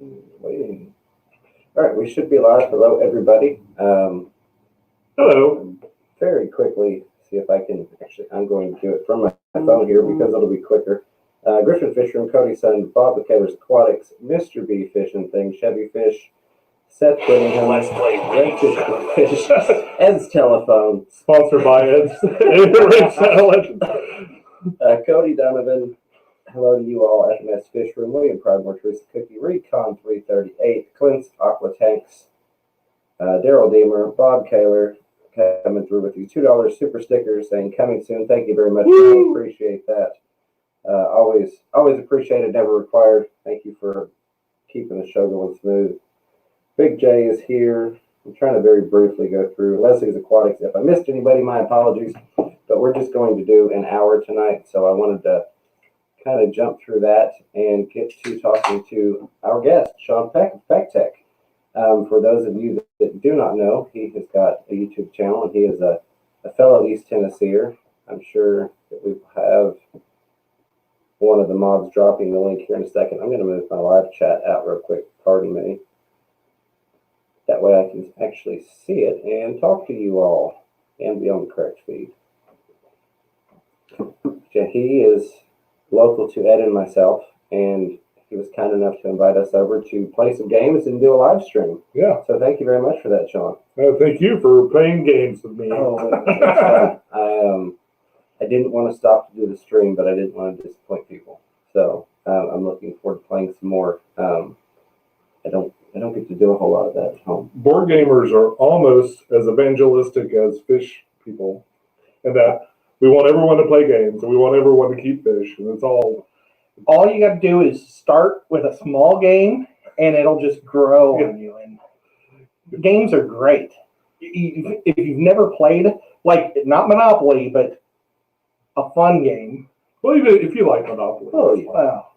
Waiting. All right, we should be live. Hello, everybody. Hello. Very quickly, see if I can I'm going to do it from my phone here because it'll be quicker. Griffin Fish Room, Cody Sun, Bob the Cavers Aquatics, Mr. B Fishing Thing, Chevy Fish, Seth Whittingham, Let's play Red Fish, Ed's Telephone, Sponsored by Ed's Legend. Cody Donovan. Hello to you all, FMS Fish Room, William Pridemore, Teresa Cookie, Recon 338, Clint's Aqua Tanks, Daryl Deemer, Bob Kaler coming through with you. $2 super stickers saying coming soon. Thank you very much. I appreciate that. Always appreciated, never required. Thank you for keeping the show going smooth. Big J is here. I'm trying to very briefly go through Leslie's Aquatics. If I missed anybody, my apologies. But we're just going to do an hour tonight, so I wanted to kind of jump through that and get to talking to our guest, Sean Pecktec. For those of you that do not know, he has got a YouTube channel, and he is a fellow East Tennesseer. I'm sure that we have one of the mods dropping the link here in a second. I'm going to move my live chat out real quick. Pardon me. That way I can actually see it and talk to you all and be on the correct feed. Yeah, he is local to Ed and myself, and he was kind enough to invite us over to play some games and do a live stream. Yeah. So thank you very much for that, Sean. Thank you for playing games with me. I didn't want to stop to do the stream, but I didn't want to disappoint people. So I'm looking forward to playing some more. I don't get to do a whole lot of that at home. Board gamers are almost as evangelistic as fish people, and that we want everyone to play games and we want everyone to keep fish, and it's all you got to do is start with a small game, and it'll just grow on you. And games are great. If you've never played, like, not Monopoly, but a fun game. Well, even if you like Monopoly,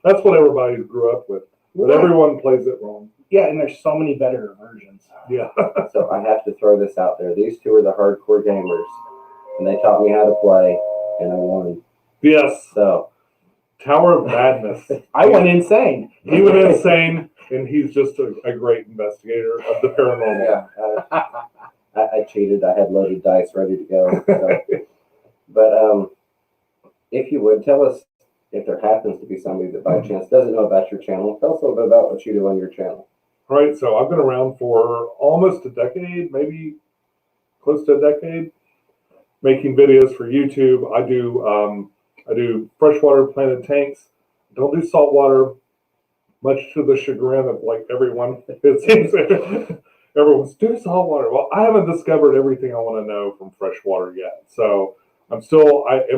that's what everybody grew up with. But everyone plays it wrong. Yeah, and there's so many better versions. Yeah. So I have to throw this out there. These two are the hardcore gamers, and they taught me how to play, and I won. Yes. So Tower of Madness. I went insane. He went insane, and he's just a great investigator of the paranormal. Yeah. I cheated. I had loaded dice ready to go. So. But if you would, tell us if there happens to be somebody that by chance doesn't know about your channel. Tell us a little bit about what you do on your channel. All right, so I've been around for almost a decade, maybe close to a decade, making videos for YouTube. I do freshwater planted tanks. Don't do saltwater, much to the chagrin of like everyone. It seems everyone's do saltwater. Well, I haven't discovered everything I want to know from freshwater yet. So and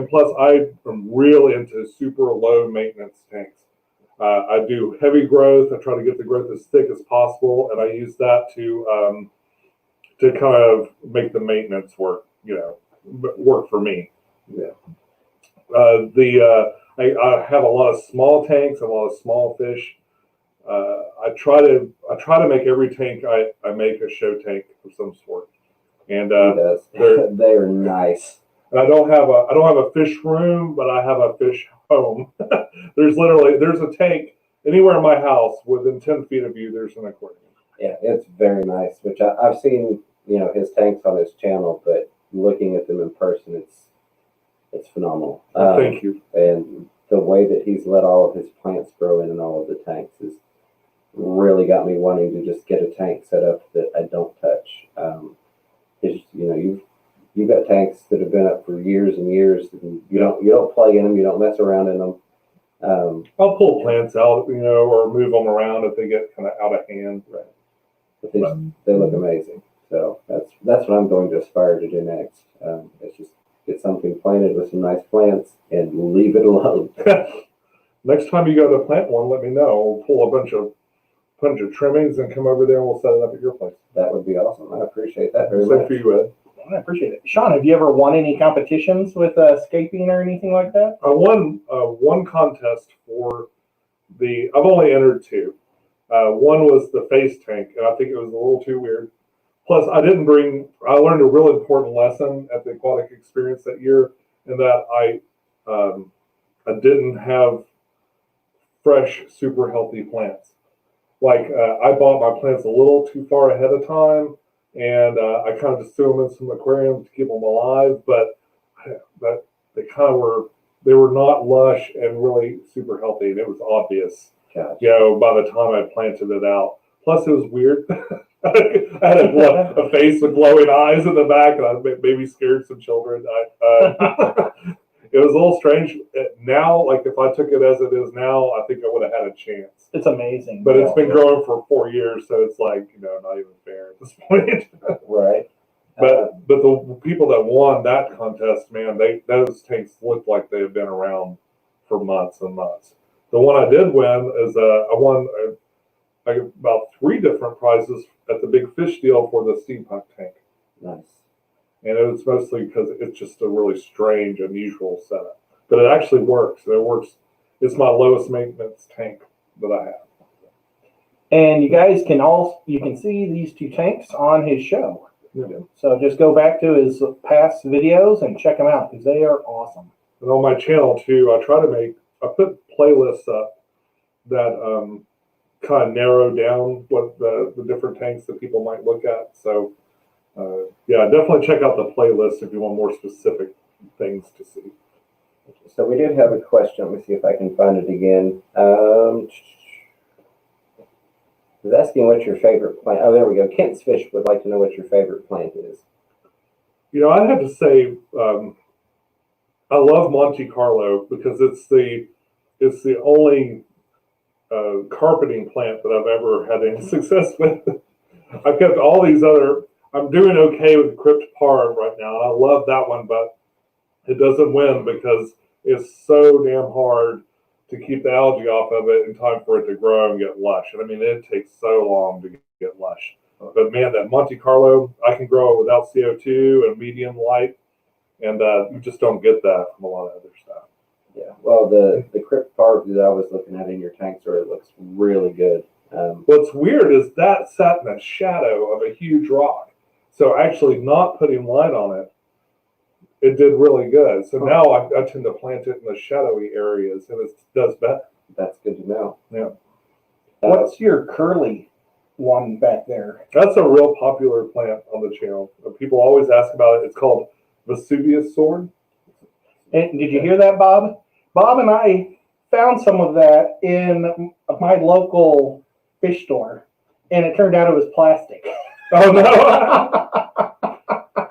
plus I am real into super low maintenance tanks. I do heavy growth. I try to get the growth as thick as possible, and I use that to kind of make the maintenance work for me. Yeah. I have a lot of small tanks, a lot of small fish. I try to make every tank I make a show tank of some sort, and they are nice. And I don't have a fish room, but I have a fish home. There's a tank anywhere in my house within 10 feet of you. There's an aquarium. Yeah, it's very nice. Which I've seen, his tanks on his channel, but looking at them in person, it's phenomenal. Thank you. And the way that he's let all of his plants grow in all of the tanks has really got me wanting to just get a tank set up that I don't touch. You've got tanks that have been up for years and years, and you don't play in them, you don't mess around in them. I'll pull plants out, or move them around if they get kind of out of hand. Right. But they look amazing. So that's what I'm going to aspire to do next. It's just get something planted with some nice plants and leave it alone. Next time you go to plant one, let me know. We'll pull a bunch of trimmings and come over there and we'll set it up at your place. That would be awesome. I appreciate that very Same much. for you, Ed. I appreciate it. Sean, have you ever won any competitions with escaping or anything like that? I won one contest for I've only entered two. One was the face tank, and I think it was a little too weird. Plus, I learned a real important lesson at the aquatic experience that year, in that I didn't have fresh, super healthy plants. like I bought my plants a little too far ahead of time, and I kind of just threw them in some aquariums to keep them alive. But they kind of they were not lush and really super healthy, and it was obvious. Gotcha. You know, by the time I planted it out. Plus, it was weird. I had a face with glowing eyes in the back, and I maybe scared some children. It was a little strange. Now, like if I took it as it is now, I think I would have had a chance. It's amazing. But it's been growing for 4 years, so it's like, not even fair at this point. Right. But the people that won that contest, man, those tanks looked like they had been around for months and months. The one I did win is I won about 3 different prizes at the big fish deal for the steampunk tank. Nice. And it was mostly because it's just a really strange, unusual setup. But it actually works. It works. It's my lowest maintenance tank that I have. And you guys you can see these 2 tanks on his show. Yeah. So just go back to his past videos and check them out because they are awesome. And on my channel too, I put playlists up that kind of narrow down what the different tanks that people might look at. So yeah, definitely check out the playlist if you want more specific things to see. So we did have a question. Let me see if I can find it again. I was asking what your favorite plant. Oh, there we go. Kent's Fish would like to know what your favorite plant is. I'd have to say I love Monte Carlo because it's the only carpeting plant that I've ever had any success with. I've kept all these other. I'm doing okay with Crypt Parv right now, and I love that one, but it doesn't win because it's so damn hard to keep the algae off of it in time for it to grow and get lush. And I mean, it takes so long to get lush. But man, that Monte Carlo, I can grow it without CO2 and medium light, and you just don't get that from a lot of other stuff. Yeah. Well, the Crypt Parv that I was looking at in your tank store, it looks really good. What's weird is that sat in the shadow of a huge rock. So actually not putting light on it, it did really good. So now I tend to plant it in the shadowy areas, and it does better. That's good to know. Yeah. What's your curly one back there? That's a real popular plant on the channel. People always ask about it. It's called Vesuvius sword. And did you hear that, Bob? Bob and I found some of that in my local fish store, and it turned out it was plastic. Oh no!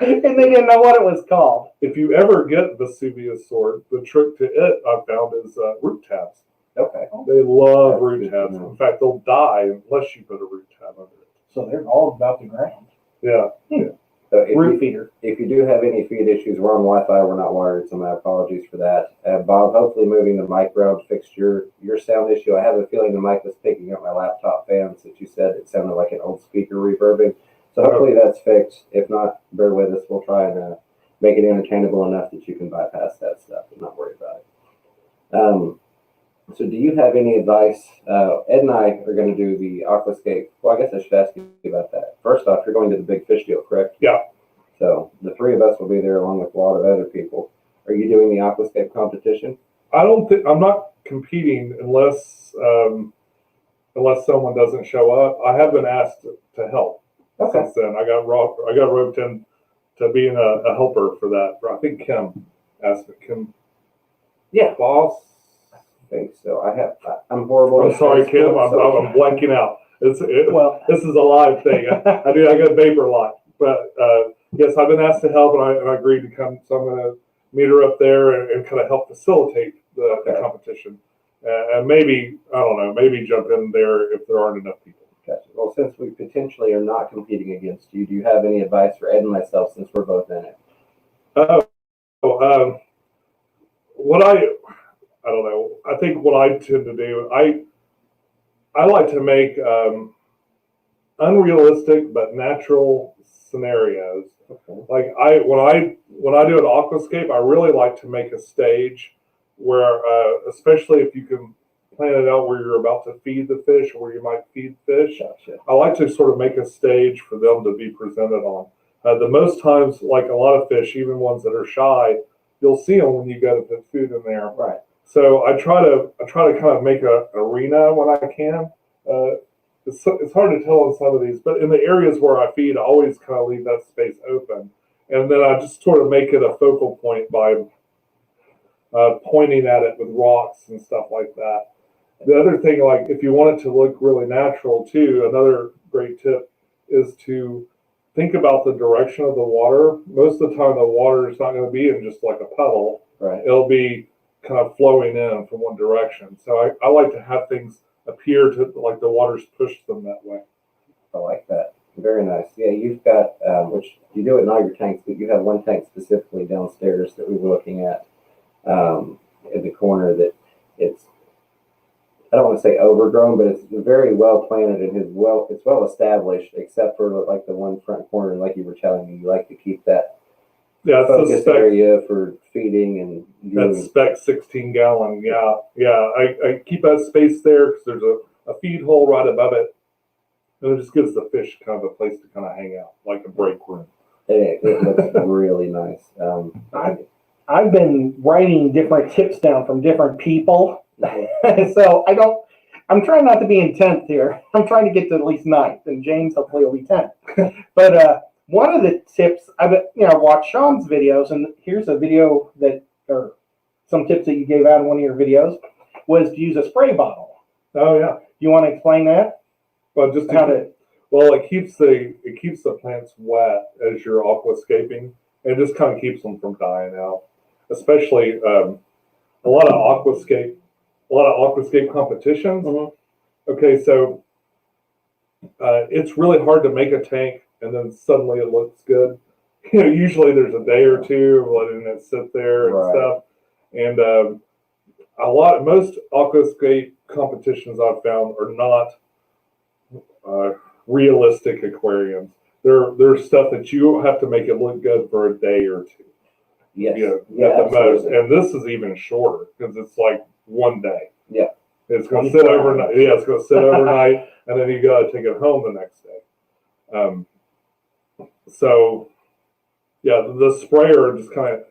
And they didn't know what it was called. If you ever get Vesuvius sword, the trick to it I've found is root tabs. Okay. They love root tabs. In fact, they'll die unless you put a root tab under it. So they're all about the ground. Yeah. So Root feeder. If you do have any feed issues, we're on Wi-Fi. We're not wired, so my apologies for that. Bob, hopefully moving the mic around fixed your sound issue. I have a feeling the mic was picking up my laptop fans that you said it sounded like an old speaker reverbing. So hopefully that's fixed. If not, bear with us. We'll try and make it entertainable enough that you can bypass that stuff and not worry about it. So do you have any advice? Ed and I are going to do the aquascape. Well, I guess I should ask you about that. First off, you're going to the big fish deal, correct? Yeah. So the 3 of us will be there along with a lot of other people. Are you doing the aquascape competition? I'm not competing unless someone doesn't show up. I have been asked to help. Okay. Since then, I got roped in to being a helper for that. I think Kim asked me. Kim. Yeah. Boss. I think so. I'm horrible. I'm sorry, Kim. I'm blanking out. This is a live thing. I got a vapor lot, but yes, I've been asked to help, and I agreed to come. So I'm going to meet her up there and kind of help facilitate the competition, and maybe I don't know, maybe jump in there if there aren't enough people. Gotcha. Well, since we potentially are not competing against you, do you have any advice for Ed and myself since we're both in it? What I don't know. I think what I tend to do, I like to make unrealistic but natural scenarios. Okay. Like when I do an aquascape, I really like to make a stage where, especially if you can plan it out where you're about to feed the fish or where you might feed fish. Gotcha. I like to sort of make a stage for them to be presented on. The most times, like a lot of fish, even ones that are shy, you'll see them when you go to put food in there. Right. So I try to kind of make an arena when I can, it's hard to tell on some of these, but in the areas where I feed, I always kind of leave that space open, and then I just sort of make it a focal point by pointing at it with rocks and stuff like that. The other thing, like if you want it to look really natural too, another great tip is to think about the direction of the water. Most of the time, the water is not going to be in just like a puddle. Right. It'll be kind of flowing in from one direction. So I like to have things appear to like the water's pushed them that way. I like that. Very nice. Yeah, you've got, which you do it in all your tanks, but you have one tank specifically downstairs that we were looking at in the corner that it's, I don't want to say overgrown, but it's very well planted and it's well established, except for like the one front corner, like you were telling me, you like to keep that focus area for feeding and that spec 16 gallon. Yeah. I keep that space there because there's a feed hole right above it, and it just gives the fish kind of a place to kind of hang out, like a break room. It looks really nice. I've been writing different tips down from different people. So I'm trying not to be in 10th here. I'm trying to get to at least 9th, and James hopefully will be 10th. But one of the tips, I've watched Sean's videos, and here's a video or some tips that you gave out in one of your videos, was to use a spray bottle. Oh yeah. You want to explain that? Well, it keeps the plants wet as you're aquascaping, and it just kind of keeps them from dying out. Especially a lot of aquascape competitions. Mm-hmm. Okay, so it's really hard to make a tank and then suddenly it looks good. Usually there's a day or two of letting it sit there and stuff. And most aquascape competitions I've found are not realistic aquariums. They're stuff that you have to make it look good for a day or two. Yes. At the most. And this is even shorter because it's like one day. Yeah. It's going to sit overnight. Yeah, it's going to sit overnight, and then you got to take it home the next day. So, yeah, the sprayer just kind of,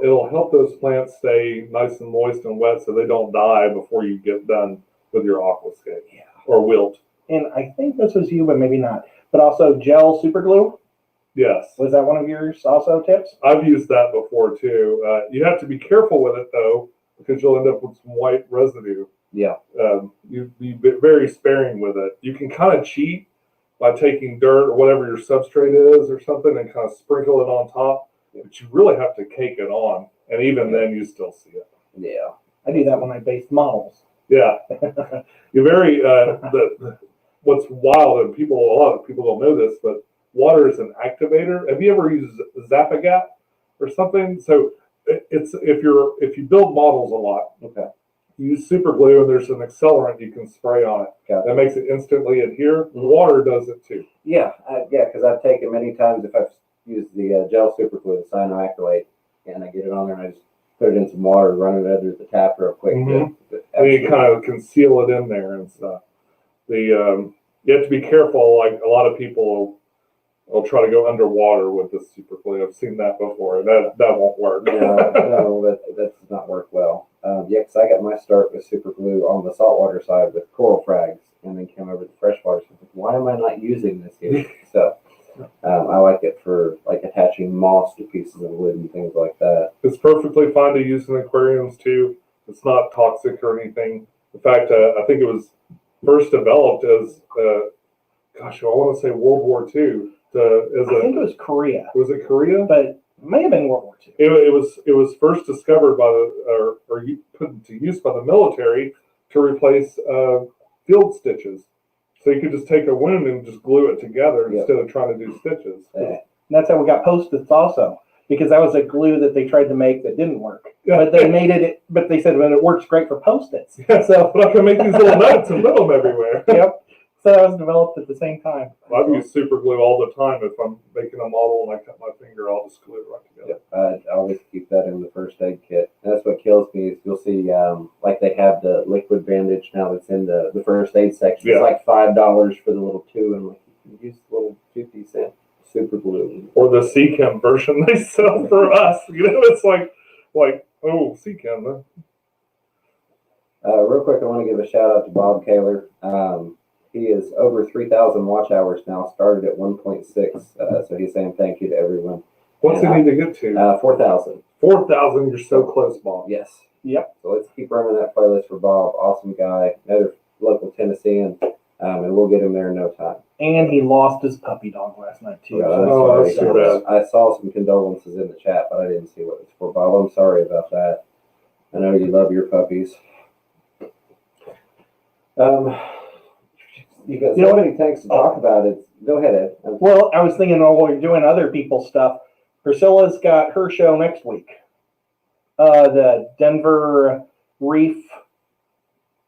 it'll help those plants stay nice and moist and wet so they don't die before you get done with your aquascape or wilt. And I think this was you, but maybe not. But also gel super glue. Yes. Was that one of yours also tips? I've used that before too. You have to be careful with it though, because you'll end up with some white residue. Yeah. You be very sparing with it. You can kind of cheat by taking dirt or whatever your substrate is or something and kind of sprinkle it on top, but you really have to cake it on, and even then you still see it. Yeah. I do that when I base models. Yeah. You're very, what's wild, and a lot of people don't know this, but water is an activator. Have you ever used Zapagat or something? So it's if you build models a lot, okay, you use super glue and there's an accelerant you can spray on it that makes it instantly adhere. Mm-hmm. Water does it too. Yeah, because I've taken many times if I've used the gel super glue, the cyanoacrylate, and I get it on there and I just put it in some water, run it under the tap real quick. Mm-hmm. And you kind of can seal it in there and stuff. You have to be careful. Like a lot of people will try to go underwater with this super glue. I've seen that before. That won't work. No, that does not work well. Because I got my start with super glue on the saltwater side with coral frags, and then came over to freshwater. So why am I not using this here? So I like it for like attaching moss to pieces of wood and things like that. It's perfectly fine to use in aquariums too. It's not toxic or anything. In fact, I think it was first developed as, I want to say World War II. I think it was Korea. Was it Korea? But it may have been World War II. It was first discovered by or put into use by the military to replace field stitches. So you could just take a wound and just glue it together instead of trying to do stitches. And that's how we got Post-its also, because that was a glue that they tried to make that didn't work. But they made it. But they said, well, it works great for Post-its. Yeah, so but I can make these little nuts and put them everywhere. Yep. So that was developed at the same time. Well, I use super glue all the time. If I'm making a model and I cut my finger, I'll just glue it right together. Yep. I always keep that in the first aid kit. And that's what kills me is you'll see like they have the liquid bandage now that's in the first aid section. It's like $5 for the little two, and like you can use a little 50-cent super glue. Or the C-Chem version they sell for us. It's like C-Chem. Real quick, I want to give a shout out to Bob Kaler. He is over 3,000 watch hours now, started at 1.6. So he's saying thank you to everyone. What's he need to get to? 4,000. 4,000. You're so close, Bob. Yes. Yep. So let's keep running that playlist for Bob. Awesome guy. Another local Tennessean. And we'll get him there in no time. And he lost his puppy dog last night too. Oh, that's too bad. I saw some condolences in the chat, but I didn't see what it's for, Bob. I'm sorry about that. I know you love your puppies. You got so many things to talk about. Go ahead, Ed. Well, I was thinking, while you're doing other people's stuff, Priscilla's got her show next week. The Denver Reef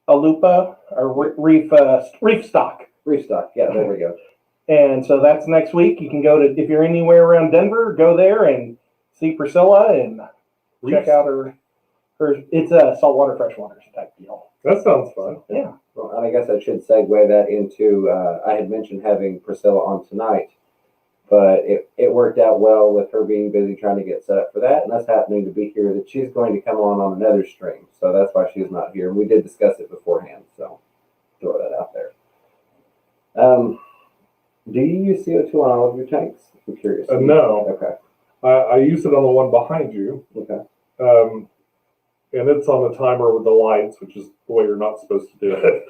Alupa or Reef Stock. Reef Stock. Yeah, there we go. And so that's next week. You can go to, if you're anywhere around Denver, go there and see Priscilla and check out her. It's a saltwater, freshwater type deal. That sounds fun. Yeah. Well, and I guess I should segue that into, I had mentioned having Priscilla on tonight, but it worked out well with her being busy trying to get set up for that, and us happening to be here, that she's going to come on another stream. So that's why she's not here. And we did discuss it beforehand, so throw that out there. Do you use CO2 on all of your tanks? I'm curious. No. Okay. I use it on the one behind you. Okay. And it's on the timer with the lights, which is the way you're not supposed to do it.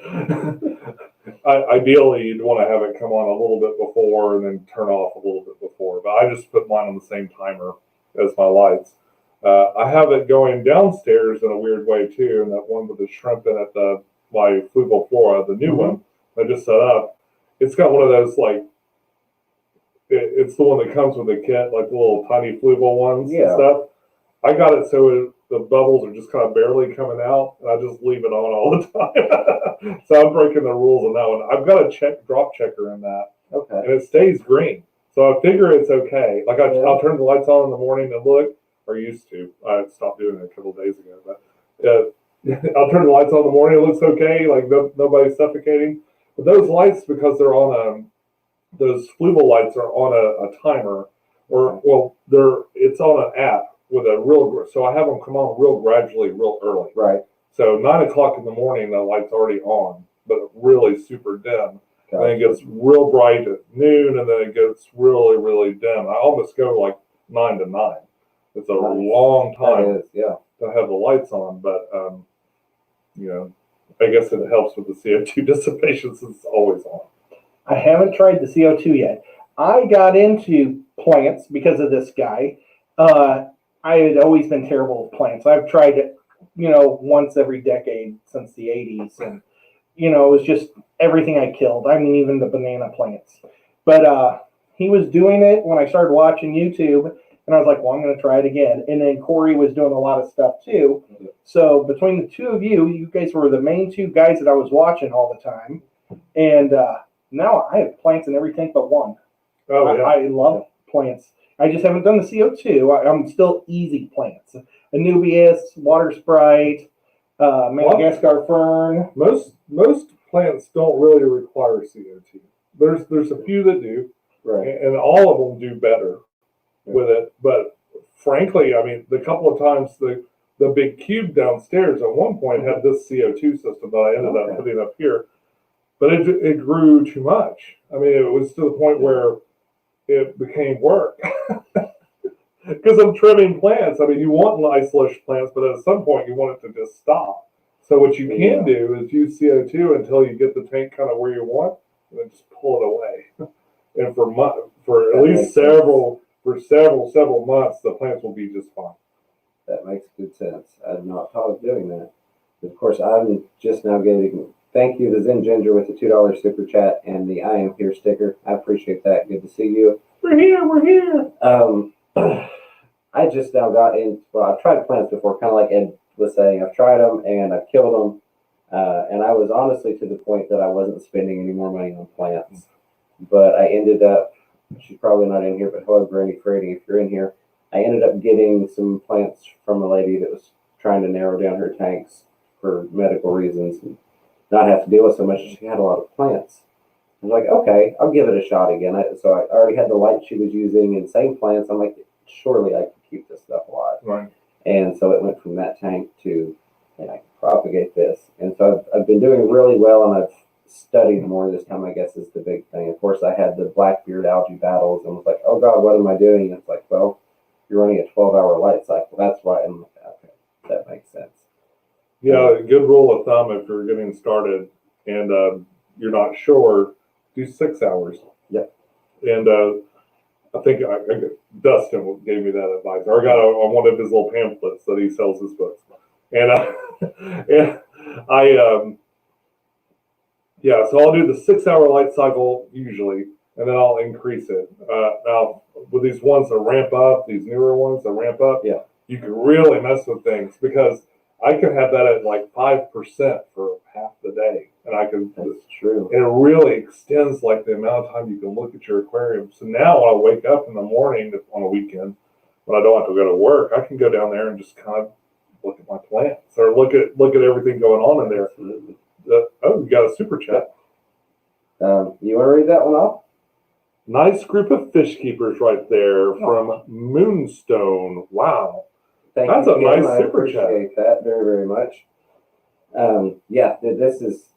Ideally, you'd want to have it come on a little bit before and then turn off a little bit before. But I just put mine on the same timer as my lights. I have it going downstairs in a weird way too, and that one with the shrimp in it, my Fluval Flora, the new one I just set up. It's got one of those it's the one that comes with the kit, like the little tiny Fluval ones and stuff. I got it so the bubbles are just kind of barely coming out, and I just leave it on all the time. So I'm breaking the rules on that one. I've got a drop checker in that, and it stays green. So I figure it's okay. Like I'll turn the lights on in the morning and look, or used to. I stopped doing it a couple of days ago, but I'll turn the lights on in the morning. It looks okay, like nobody's suffocating. But those lights, because they're on those Fluval lights are on a timer, it's on an app with so I have them come on real gradually, real early. Right. So 9 o'clock in the morning, the light's already on, but really super dim. And then it gets real bright at noon, and then it gets really, really dim. I almost go like 9 to 9. It's a long time to have the lights on, but I guess it helps with the CO2 dissipation since it's always on. I haven't tried the CO2 yet. I got into plants because of this guy. I had always been terrible with plants. I've tried it, once every decade since the 80s. And, it was just everything I killed. I mean, even the banana plants. But he was doing it when I started watching YouTube. And I was like, well, I'm going to try it again. And then Corey was doing a lot of stuff too. So between the two of you guys were the main two guys that I was watching all the time. And now I have plants in every tank but one. I love plants. I just haven't done the CO2. I'm still easy plants. Anubias, water sprite, Madagascar fern. Most plants don't really require CO2. There's a few that do, and all of them do better with it. But frankly, I mean, the couple of times the big cube downstairs at one point had this CO2 system that I ended up putting up here, but it grew too much. I mean, it was to the point where it became work. Because I'm trimming plants. I mean, you want nice lush plants, but at some point you want it to just stop. So what you can do is use CO2 until you get the tank kind of where you want, and then just pull it away. And for at least several months, the plants will be just fine. That makes good sense. I had not thought of doing that. Of course, I'm just now getting thank you to Zen Ginger with the $2 super chat and the I am here sticker. I appreciate that. Good to see you. We're here. I just now got in. Well, I've tried plants before, kind of like Ed was saying. I've tried them and I've killed them. And I was honestly to the point that I wasn't spending any more money on plants. But I ended up, she's probably not in here, but hello, Granny Freddy, if you're in here. I ended up getting some plants from a lady that was trying to narrow down her tanks for medical reasons and not have to deal with so much. She had a lot of plants. I was like, okay, I'll give it a shot again. So I already had the light she was using and same plants. I'm like, surely I can keep this stuff alive. Right. And so it went from that tank to, and I can propagate this. And so I've been doing really well, and I've studied more this time, I guess, is the big thing. Of course, I had the Blackbeard algae battles and was like, oh God, what am I doing? And it's like, well, you're running a 12-hour light cycle. That's why I'm like, okay, that makes sense. Yeah, a good rule of thumb if you're getting started and you're not sure, do 6 hours. Yep. And I think Dustin gave me that advice. Or I got on one of his little pamphlets that he sells his books. And, and yeah, so I'll do the 6 hour light cycle usually, and then I'll increase it. Now, with these ones that ramp up, these newer ones that ramp up, yeah, you can really mess with things because I can have that at like 5% for half the day, and I can. That's true. And it really extends like the amount of time you can look at your aquarium. So now when I wake up in the morning on a weekend, when I don't have to go to work, I can go down there and just kind of look at my plants or look at everything going on in there. Absolutely. Oh, we got a super chat. You want to read that one off? Nice group of fish keepers right there from Moonstone. Wow. That's a nice super chat. I appreciate that very, very much. Yeah, this is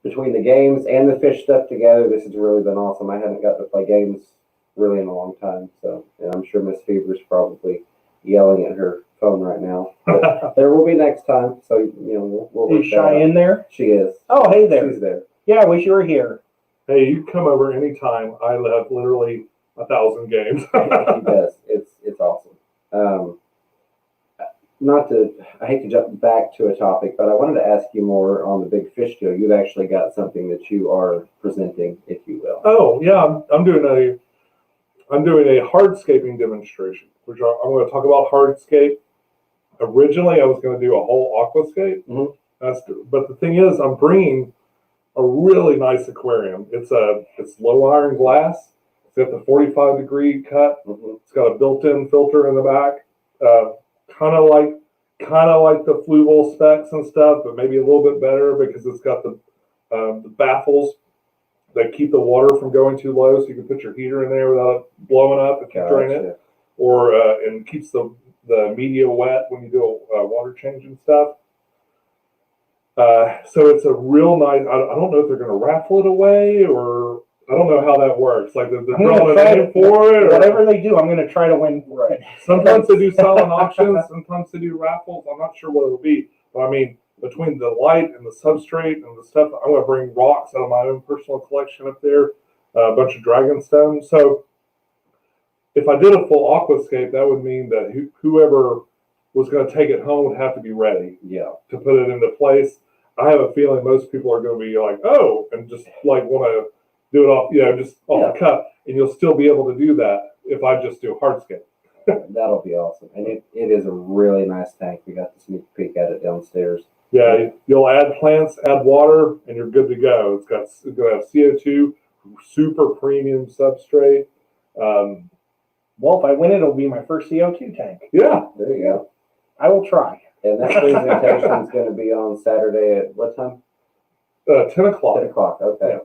between the games and the fish stuff together. This has really been awesome. I haven't got to play games really in a long time, so and I'm sure Miss Fever's probably yelling at her phone right now. But there will be next time, so we'll Is Shy in there? She is. Oh, hey there. She's there. Yeah, wish you were here. Hey, you come over anytime. I have literally 1,000 games. She does. It's awesome. I hate to jump back to a topic, but I wanted to ask you more on the big fish deal. You've actually got something that you are presenting, if you will. Oh yeah, I'm doing a hardscaping demonstration, which I'm going to talk about hardscape. Originally, I was going to do a whole aquascape, but the thing is, I'm bringing a really nice aquarium. It's low iron glass. It's got the 45-degree cut. It's got a built-in filter in the back. Kind of like the Fluval specs and stuff, but maybe a little bit better because it's got the baffles that keep the water from going too low, so you can put your heater in there without it blowing up and keep draining it, or and keeps the media wet when you do a water change and stuff. So it's a real nice. I don't know if they're going to raffle it away or. I don't know how that works. Like they're drawing a name for it, or whatever they do. I'm going to try to win for it. Sometimes they do silent auctions. Sometimes they do raffles. I'm not sure what it'll be. But I mean, between the light and the substrate and the stuff, I'm going to bring rocks out of my own personal collection up there. A bunch of dragonstone. So if I did a full aquascape, that would mean that whoever was going to take it home would have to be ready. Yeah. To put it into place. I have a feeling most people are going to be like, oh, and just like want to. Do it off, just off the cuff, and you'll still be able to do that if I just do hardscape. That'll be awesome, and it is a really nice tank. We got to sneak peek at it downstairs. Yeah, you'll add plants, add water, and you're good to go. It's going to have CO2, super premium substrate. Well, if I win it, it'll be my first CO2 tank. Yeah, there you go. I will try. And that presentation is going to be on Saturday at what time? 10 o'clock. 10 o'clock. Okay. Yeah.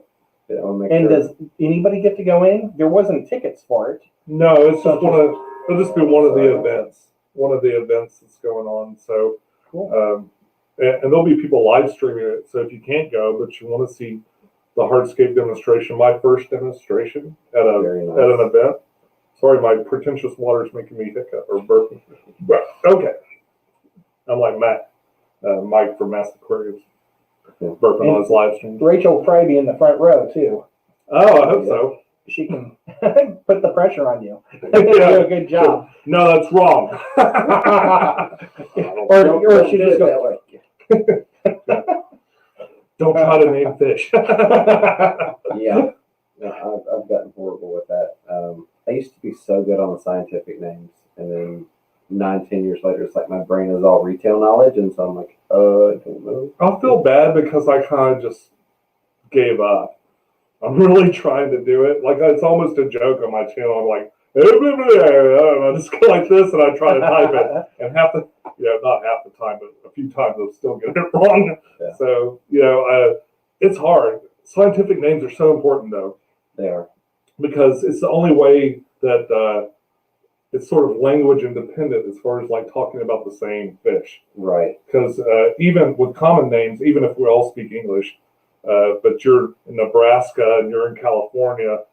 Yeah, and does anybody get to go in? There wasn't tickets for it. No, it's just it'll just be one of the events. One of the events that's going on. So, cool. And there'll be people live streaming it. So if you can't go, but you want to see the hardscape demonstration, my first demonstration at an event. Sorry, my pretentious water is making me hiccup or burp. But okay, I'm like Mike from Mass Aquariums. Burping on his live stream. Rachel will probably be in the front row too. Oh, I hope so. She can put the pressure on you. Do a good job. No, that's wrong. or she just goes that way. Don't try to name fish. Yeah, no, I've gotten horrible with that. I used to be so good on the scientific names, and then 9-10 years later, it's like my brain is all retail knowledge, and so I'm like, I don't know. I feel bad because I kind of just gave up. I'm really trying to do it. Like it's almost a joke on my channel. I'm like, I just go like this, and I try to type it, and not half the time, but a few times I'll still get it wrong. Yeah. So it's hard. Scientific names are so important, though. They are, because it's the only way that it's sort of language independent as far as like talking about the same fish. right? Because even with common names, even if we all speak English, but you're in Nebraska and you're in California,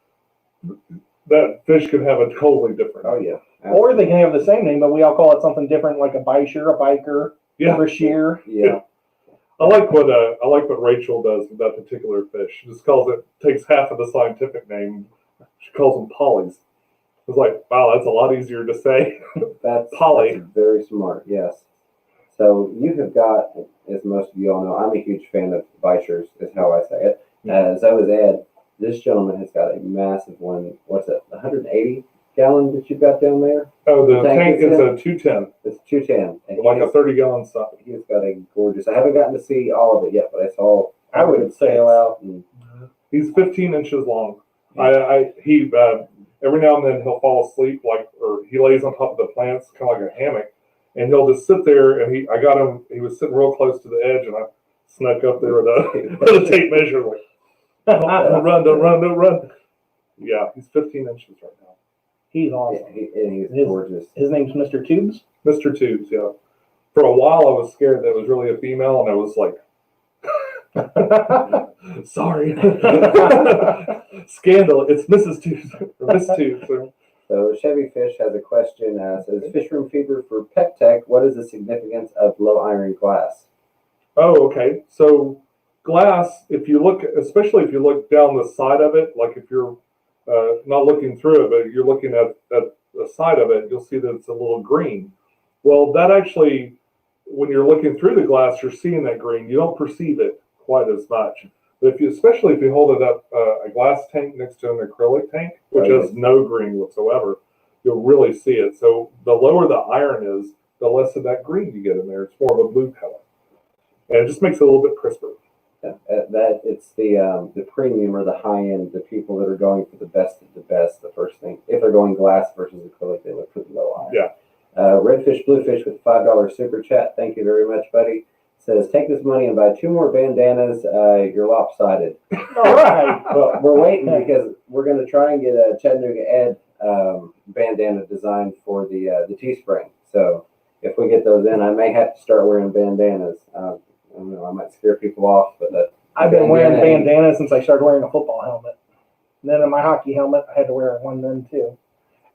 that fish could have a totally different. Oh yeah. Or they can have the same name, but we all call it something different, like a bisher, a biker, Yeah. a shear. Yeah. I like what Rachel does with that particular fish. She just takes half of the scientific name. She calls them polys. It's like, wow, that's a lot easier to say. That's Poly. That's very smart. Yes. So you have got, as most of you all know, I'm a huge fan of Bishers, is how I say it. So is Ed. This gentleman has got a massive one. What's it? 180 gallon that you've got down there? Oh, the tank is a 210. It's 210. And Like a 30-gallon stuff. He's got a gorgeous. I haven't gotten to see all of it yet, but I saw. I would sail out. And, he's 15 inches long. He every now and then he'll fall asleep, or he lays on top of the plants, kind of like a hammock, and he'll just sit there. And I got him. He was sitting real close to the edge, and I snuck up there with a tape measure, like, don't run. Yeah, he's 15 inches right now. He's awesome. He's gorgeous. His name's Mr. Tubes. Mr. Tubes, yeah. For a while, I was scared that it was really a female, and I was like, sorry. Scandal. It's Mrs. Tubes. Or Miss Tubes. So Chevy Fish has a question. Says, Fish Room Fever for Pecktec, what is the significance of low iron glass? Oh, okay. So glass, especially if you look down the side of it, like if you're not looking through it, but you're looking at the side of it, you'll see that it's a little green. Well, that actually, when you're looking through the glass, you're seeing that green. You don't perceive it quite as much. But especially if you hold it up a glass tank next to an acrylic tank, which has no green whatsoever, you'll really see it. So the lower the iron is, the less of that green you get in there. It's more of a blue color, and it just makes it a little bit crisper. That it's the premium or the high end, the people that are going for the best of the best. The first thing, if they're going glass versus acrylic, they look for the low iron. Yeah. Redfish Bluefish with $5 super chat. Thank you very much, buddy. Says, take this money and buy 2 more bandanas. You're lopsided. All right. Well, we're waiting because we're going to try and get a Chattanooga Ed bandana designed for the Teespring. So if we get those in, I may have to start wearing bandanas. I don't know, I might scare people off, but I've been wearing bandanas since I started wearing a football helmet. And then in my hockey helmet, I had to wear one then too.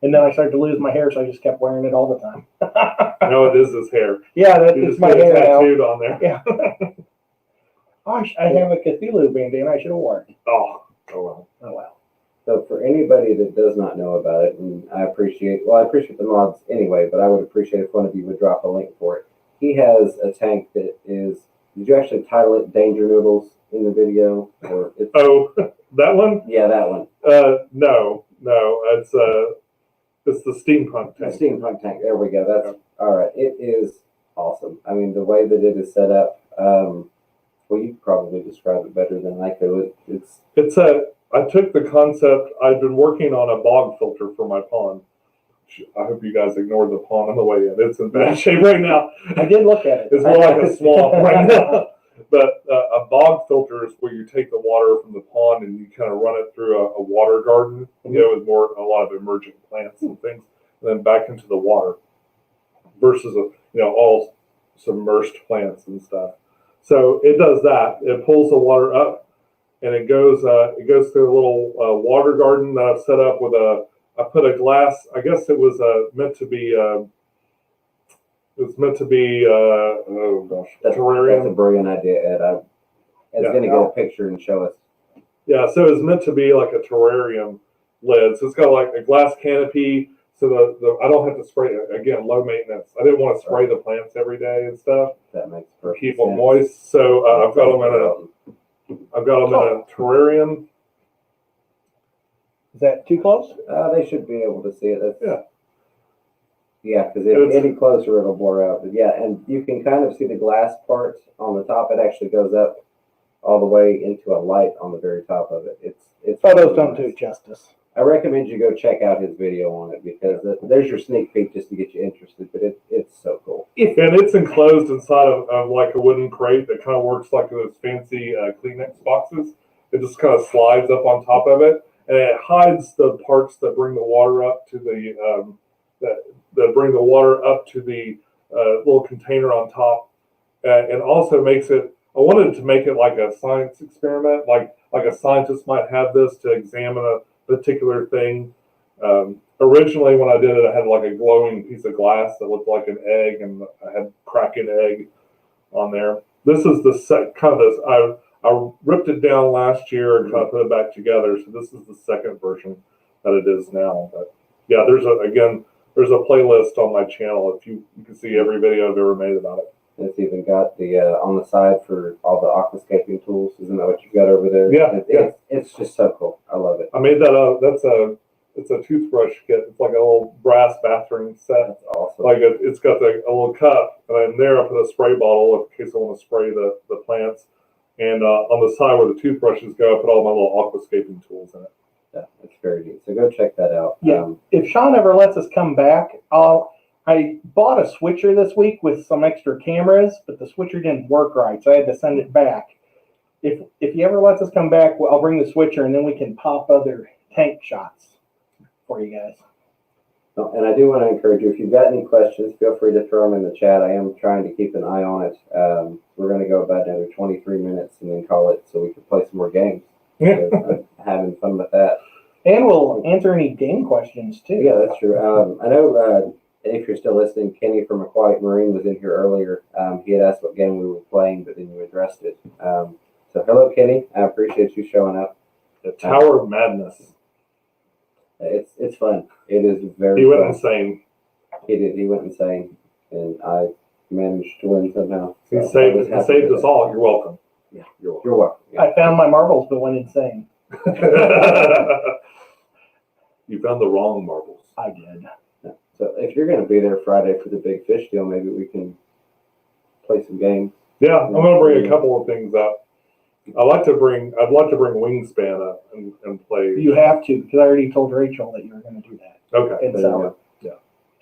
And then I started to lose my hair, so I just kept wearing it all the time. No, it is his hair. Yeah, You it's just my get it hair now. tattooed on there. Yeah. I have a Cthulhu bandana. I should have worn it. Oh well. Oh well. So for anybody that does not know about it, and I appreciate the mods anyway, but I would appreciate if one of you would drop a link for it. He has a tank that is, did you actually title it Danger Noodles in the video? Or Oh, that one? Yeah, that one. No, it's the steampunk tank. The steampunk tank. There we go. That's all right. It is awesome. I mean, the way that it is set up. Well, you could probably describe it better than I could. I took the concept. I've been working on a bog filter for my pond. I hope you guys ignored the pond on the way in. It's in bad shape right now. I did look at it. It's more like a swamp right now. But a bog filter is where you take the water from the pond and you kind of run it through a water garden, with a lot of emergent plants and things, and then back into the water, versus all submerged plants and stuff. So it does that. It pulls the water up, and it goes through a little water garden that I've set up with I put a glass. I guess it was meant to be. It's meant to be, oh gosh, terrarium. That's a brilliant idea, Ed. Ed's going to get a picture and show us. Yeah, so it's meant to be like a terrarium lid. So it's got like a glass canopy. So I don't have to spray it. Again, low maintenance. I didn't want to spray the plants every day and stuff. That makes perfect keep sense. them moist. So I've got them in a terrarium. Is that too close? They should be able to see it. Yeah. Yeah, because if any closer, it'll blur out. But yeah, and you can kind of see the glass part on the top. It actually goes up all the way into a light on the very top of it. It's Photos don't do it justice. I recommend you go check out his video on it because there's your sneak peek just to get you interested. But it's so cool. And it's enclosed inside of like a wooden crate that kind of works like those fancy Kleenex boxes. It just kind of slides up on top of it, and it hides the parts that bring the water up to the that bring the water up to the little container on top, and also makes it I wanted to make it like a science experiment, like a scientist might have this to examine a particular thing. Originally, when I did it, I had like a glowing piece of glass that looked like an egg, and I had Kraken egg on there. This is the kind of this. I ripped it down last year and kind of put it back together. So this is the second version that it is now. But yeah, there's a playlist on my channel. If you can see every video I've ever made about it. It's even got the on the side for all the aquascaping tools. Isn't that what you got over there? Yeah, It's just so cool. I love it. I made that it's a toothbrush kit. It's like a little brass bathroom set. That's awesome. Like it's got a little cup, and in there I put a spray bottle in case I want to spray the plants. And on the side where the toothbrushes go, I put all my little aquascaping tools in it. Yeah, it's very neat. So go check that out. Yeah. If Sean ever lets us come back, I bought a switcher this week with some extra cameras, but the switcher didn't work right, so I had to send it back. If he ever lets us come back, I'll bring the switcher, and then we can pop other tank shots for you guys. Oh, and I do want to encourage you, if you've got any questions, feel free to throw them in the chat. I am trying to keep an eye on it. We're going to go about another 23 minutes and then call it so we can play some more games. Yeah. I'm having fun with that. And we'll answer any game questions, too. Yeah, that's true. I know if you're still listening, Kenny from Aquatic Marine was in here earlier. He had asked what game we were playing, but then you addressed it. So hello, Kenny. I appreciate you showing up. The Tower of Madness. It's fun. It is very. He went fun. insane. He did. He went insane, and I managed to win somehow. He So saved us all. You're welcome. Yeah, you're welcome. Yeah. I found my marbles, but went insane. You found the wrong marbles. I did. Yeah. So if you're going to be there Friday for the big fish deal, maybe we can play some games. Yeah, I'm going to bring a couple of things up. I'd like to bring Wingspan up and play. You have to, because I already told Rachel that you were going to do that. Okay. And so,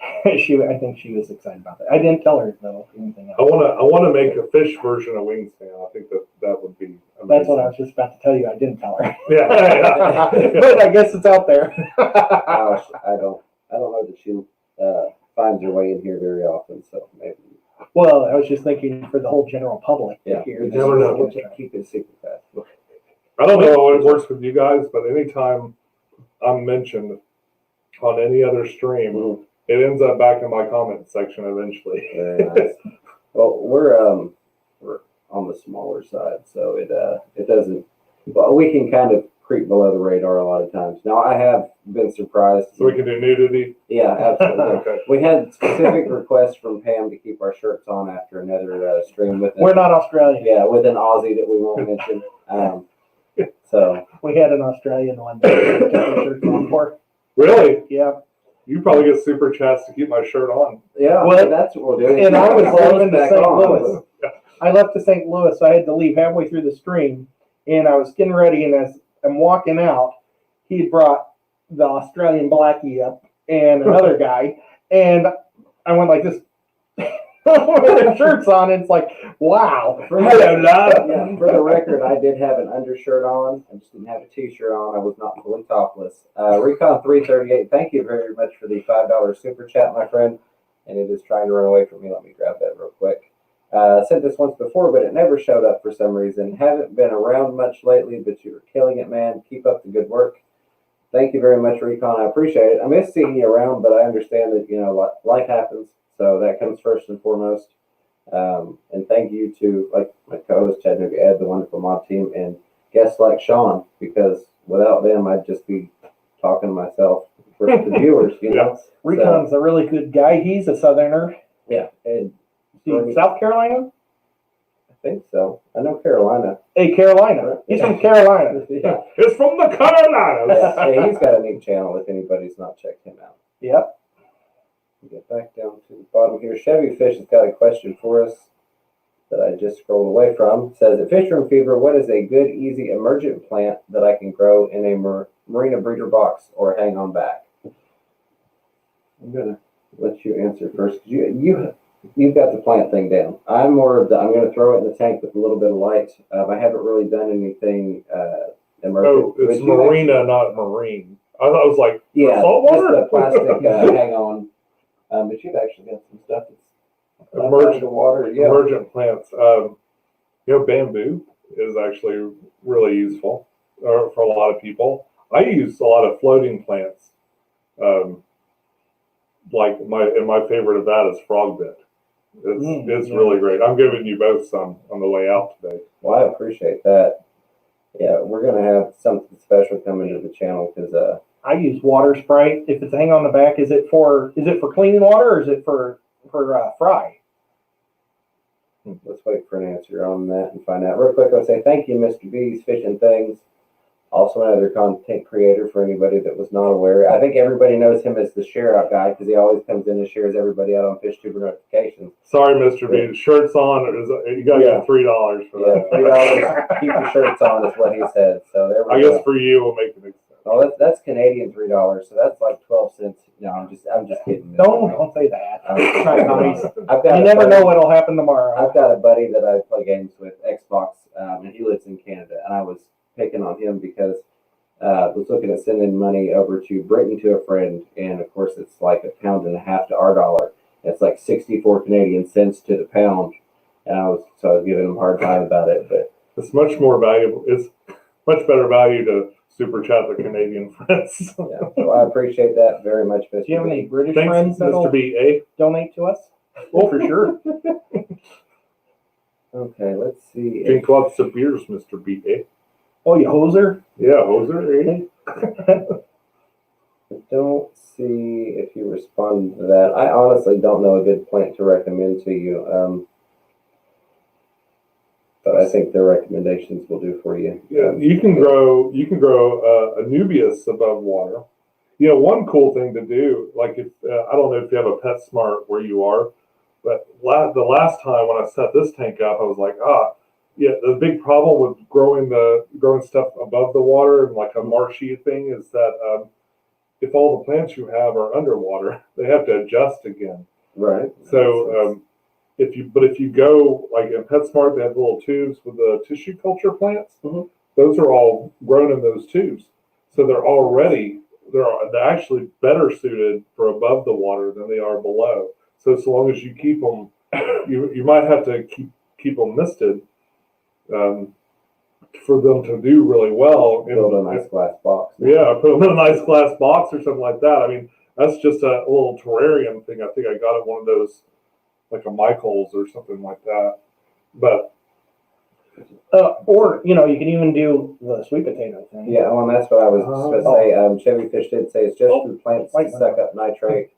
I think she was excited about that. I didn't tell her though anything else. I want to make a fish version of Wingspan. I think that would be amazing. That's what I was just about to tell you. I didn't tell her. Yeah. But I guess it's out there. Gosh, I don't know that she finds her way in here very often. So maybe. Well, I was just thinking for the whole general public to hear. we never know. We'll keep it secret fast. I don't know how it works with you guys, but anytime I'm mentioned on any other stream, it ends up back in my comment section eventually. Very nice. Well, we're on the smaller side, so it doesn't. Well, we can kind of creep below the radar a lot of times. Now, I have been surprised. So we can do nudity? Yeah, absolutely. Okay. We had specific requests from Pam to keep our shirts on after another stream with We're not Australian. Yeah, with an Aussie that we won't mention. So we had an Australian one that we took our shirts on for. Really? Yeah. You probably get super chats to keep my shirt on. yeah, Well, that's what we'll do. And I was leaving to Back St. on. Louis. I left to St. Louis, so I had to leave halfway through the stream, and I was getting ready, and as I'm walking out, he brought the Australian blackie up and another guy, and I went like this with their shirts on, and it's like, wow. Yeah, for the record, I did have an undershirt on. I just didn't have a t-shirt on. I was not fully topless. Recon 338, thank you very much for the $5 super chat, my friend. And it is trying to run away from me. Let me grab that real quick. Sent this once before, but it never showed up for some reason. Haven't been around much lately, but you're killing it, man. Keep up the good work. Thank you very much, Recon. I appreciate it. I miss seeing you around, but I understand that, life happens. So that comes first and foremost. And thank you to, like my co-host Chattanooga Ed, the wonderful mob team, and guests like Sean, because without them, I'd just be talking to myself for the viewers, know. Recon's a really good guy. He's a Southerner. Yeah. And South Carolina? I think so. I know Carolina. Hey, Carolina. He's from Carolina. Yeah. It's from the Carolinas. Hey, he's got a neat channel if anybody's not checked him out. Yep. Get back down to the bottom here. Chevy Fish has got a question for us that I just scrolled away from. It says, at Fish Room Fever, what is a good, easy emergent plant that I can grow in a marina breeder box or hang on back? I'm going to let you answer first. You've got the plant thing down. I'm more of I'm going to throw it in the tank with a little bit of light. I haven't really done anything emergent. Oh, it's marina, not marine. I thought it was like saltwater? Just a plastic hang on. But you've actually got some stuff that's emergent water. Yeah. Emergent plants. Bamboo is actually really useful for a lot of people. I use a lot of floating plants. Like my favorite of that is frog bit. It's really great. I'm giving you both some on the way out today. Well, I appreciate that. Yeah, we're gonna have something special coming to the channel because I use water Sprite. If it's a hang on the back, is it for cleaning water or is it for fry? let's wait for an answer on that and find out. Real quick, I'll say thank you, Mr. B's Fishing Things. Also another content creator for anybody that was not aware. I think everybody knows him as the share out guy because he always comes in and shares everybody out on FishTuber notifications. Sorry, Mr. B. Shirts on. You got to get $3 for that. $3. Keep your shirts on is what he said. So there we I go. guess for you, we'll make it make sense. Oh, that's Canadian $3. So that's like 12 cents. No, I'm just kidding. Don't say that. It's not nice. You never know what'll happen tomorrow. I've got a buddy that I play games with, Xbox, and he lives in Canada, and I was picking on him because was looking at sending money over to Britain to a friend, and of course it's like £1.50 to our dollar. It's like 64 Canadian cents to the pound, and I was giving him a hard time about it, but it's much more valuable. It's much better value to super chat the Canadian friends. Yeah, so I appreciate that very much, Mr. Do you have any British Thanks, friends that'll Mr. B. A. donate to us? Oh, for sure. Okay, let's see. Drink lots of beers, Mr. B. A. Oh, you hoser? Yeah, hoser. I don't see if you respond to that. I honestly don't know a good plant to recommend to you. But I think the recommendations will do for you. Yeah, you can grow a Nubius above water. One cool thing to do, like if I don't know if you have a PetSmart where you are, but the last time when I set this tank up, I was like, the big problem with growing stuff above the water and like a marshy thing is that if all the plants you have are underwater, they have to adjust again. Right. So if you go like in PetSmart, they have little tubes with the tissue culture plants. Mm-hmm. Those are all grown in those tubes, so they're actually better suited for above the water than they are below. So long as you keep them, you might have to keep them misted for them to do really well. Build a nice glass box. Yeah, put them in a nice glass box or something like that. I mean, that's just a little terrarium thing. I think I got it one of those, like a Michael's or something like that. But or you can even do the sweet potato thing. Yeah, well, and that's what I was supposed to say. Chevy Fish did say it's just for plants to suck up nitrate,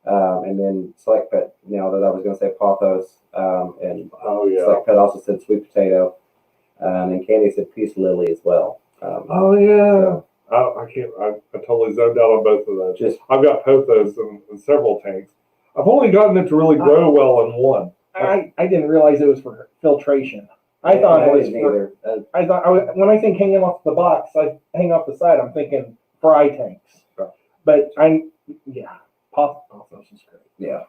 and then Select Pet. That I was going to say pothos, and Select Pet also said sweet potato, and then Candy said peace lily as well. So, I totally zoned out on both of those. I've got pothos in several tanks. I've only gotten it to really grow well in one. I didn't realize it was for filtration. I thought it was for. I thought when I think hanging off the box, I hang off the side. I'm thinking fry tanks. But pothos is great. Yeah.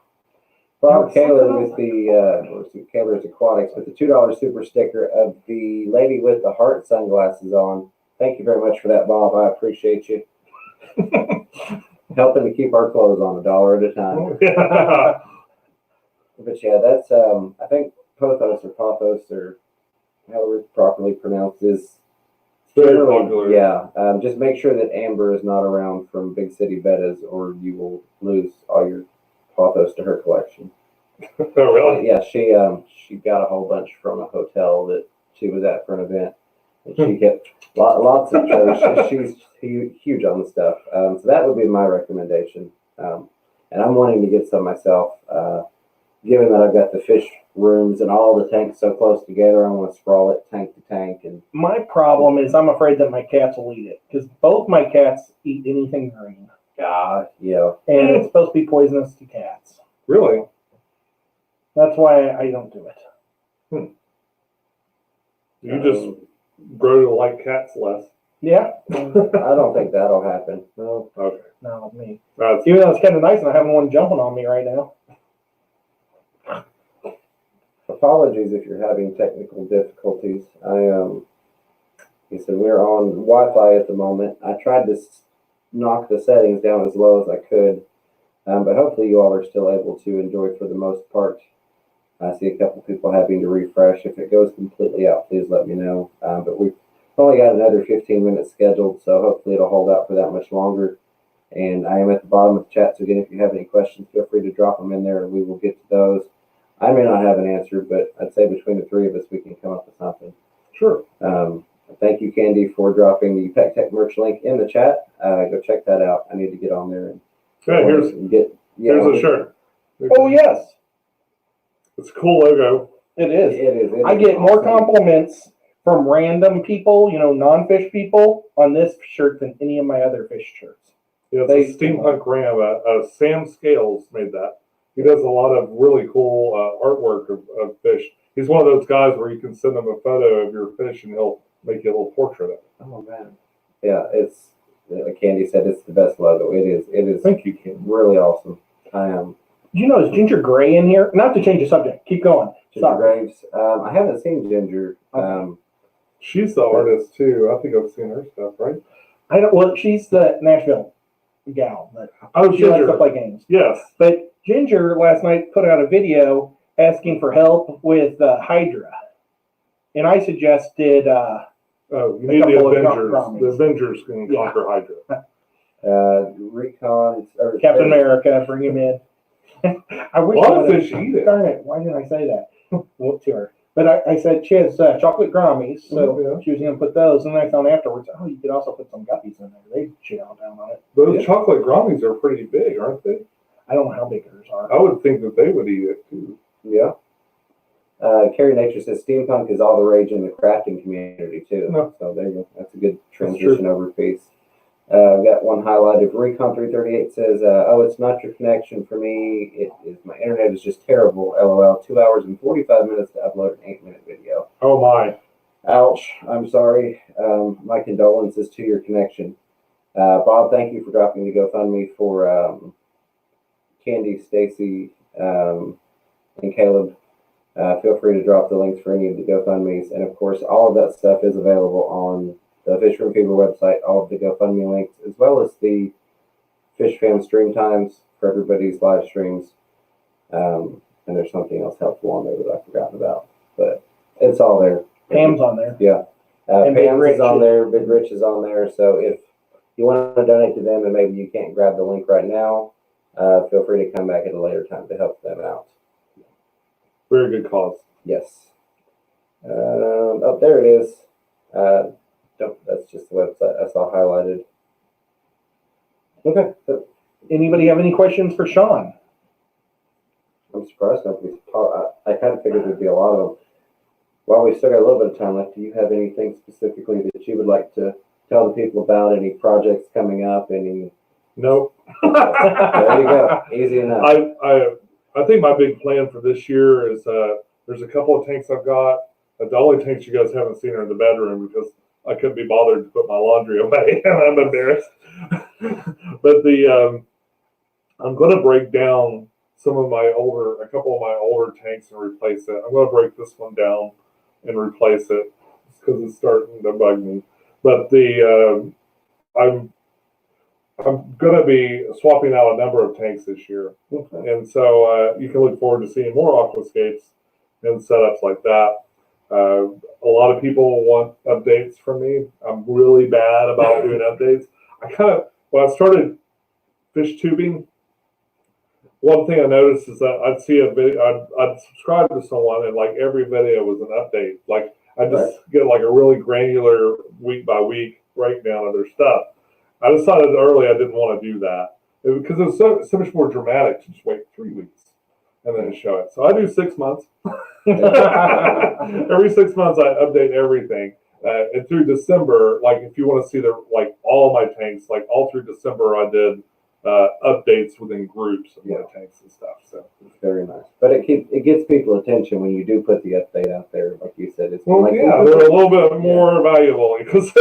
Bob Kaler with the Kaler's Aquatics with the $2 super sticker of the lady with the heart sunglasses on. Thank you very much for that, Bob. I appreciate you. Helping to keep our clothes on $1 at a time. But yeah, that's I think pothos or however it's properly pronounced is very popular. Yeah, just make sure that Amber is not around from Big City Bettas, or you will lose all your pothos to her collection. Oh, really? Yeah, she got a whole bunch from a hotel that she was at for an event, and she kept lots of shows. She's huge on the stuff. So that would be my recommendation. And I'm wanting to get some myself. Given that I've got the fish rooms and all the tanks so close together, I want to sprawl it tank to tank. And my problem is I'm afraid that my cats will eat it because both my cats eat anything green. Yeah. And it's supposed to be poisonous to cats. Really? That's why I don't do it. You just grow to like cats less. Yeah. I don't think that'll happen. No. Okay. No, me. Even though it's kind of nice and I haven't one jumping on me right now. Apologies if you're having technical difficulties. He said we're on Wi-Fi at the moment. I tried to knock the settings down as low as I could, but hopefully you all are still able to enjoy for the most part. I see a couple people having to refresh. If it goes completely out, please let me know. But we've only got another 15 minutes scheduled, so hopefully it'll hold out for that much longer. And I am at the bottom of the chat, so again, if you have any questions, feel free to drop them in there, and we will get to those. I may not have an answer, but I'd say between the three of us, we can come up with something. Sure. Thank you, Candy, for dropping the Pecktec merch link in the chat. Go check that out. I need to get on there and Here's a shirt. Oh, yes. It's a cool logo. It is. It is I get more compliments from random people, non-fish people, on this shirt than any of my other fish shirts. Yeah, it's a steampunk ram. Sam Scales made that. He does a lot of really cool artwork of fish. He's one of those guys where you can send him a photo of your fish and he'll make you a little portrait of it. Oh, man. Yeah, it's, like Candy said, it's the best logo. It is. Thank you, Candy. Really awesome. I am. Do you know, is Ginger Gray in here? Not to change the subject. Keep going. Ginger Graves. I haven't seen Ginger. She's the artist, too. I think I've seen her stuff, right? I don't. Well, she's the Nashville gal. But she Ginger. likes to play games. Yes. But Ginger last night put out a video asking for help with Hydra. And I suggested... you need the Avengers. The Avengers can conquer Hydra. Recon or Captain America, bring him in. I wish a lot of fish eat it. Darn it! Why didn't I say that? To her, but I said she has chocolate grommies, so she was going to put those. And then I found afterwards, you could also put some guppies in there. They chow down on it. Those chocolate grommies are pretty big, aren't they? I don't know how big hers are. I would think that they would eat it too. Yeah. Carrie Nature says steampunk is all the rage in the crafting community too. No. So there you go. That's a good transition over piece. I've got one highlighted. Recon 338 says, it's not your connection for me. It is my internet is just terrible. LOL. 2 hours and 45 minutes to upload an 8-minute video. Oh my. Ouch. I'm sorry. My condolences to your connection. Bob, thank you for dropping the GoFundMe for Candy, Stacy, and Caleb. Feel free to drop the links for any of the GoFundMes. And of course, all of that stuff is available on the Fish Room Fever website, all of the GoFundMe links, as well as the Fish Fam stream times for everybody's live streams. And there's something else helpful on there that I've forgotten about. But it's all there. Pam's on there. Yeah. And Pam's is on there. Big Rich is on there. So if you want to donate to them and maybe you can't grab the link right now, feel free to come back at a later time to help them out. Very good cause. Yes. There it is. That's just the website. That's all highlighted. Okay. So Anybody have any questions for Sean? I'm surprised nobody's talked. I kind of figured there'd be a lot of them. While we still got a little bit of time left, do you have anything specifically that you would like to tell the people about? Any projects coming up? Any? Nope. There you go. Easy enough. I think my big plan for this year is there's a couple of tanks I've got. The only tanks you guys haven't seen are in the bedroom because I couldn't be bothered to put my laundry away, and I'm embarrassed. But I'm going to break down a couple of my older tanks and replace it. I'm going to break this one down and replace it because it's starting to bug me. But I'm going to be swapping out a number of tanks this year. Okay. And so you can look forward to seeing more aquascapes and setups like that. A lot of people want updates from me. I'm really bad about doing updates. When I started fish tubing, one thing I noticed is that I'd see a video, I'd subscribe to someone, and like every video was an update. Like I just get like a really granular week by week breakdown of their stuff. I decided early I didn't want to do that because it was so much more dramatic to just wait 3 weeks and then show it. So I do 6 months. Every 6 months I update everything. And through December, like if you want to see all my tanks, like all through December I did updates within groups of my tanks and stuff. So it's very nice. But it gets people attention when you do put the update out there, like you said. It's they're a little bit more valuable because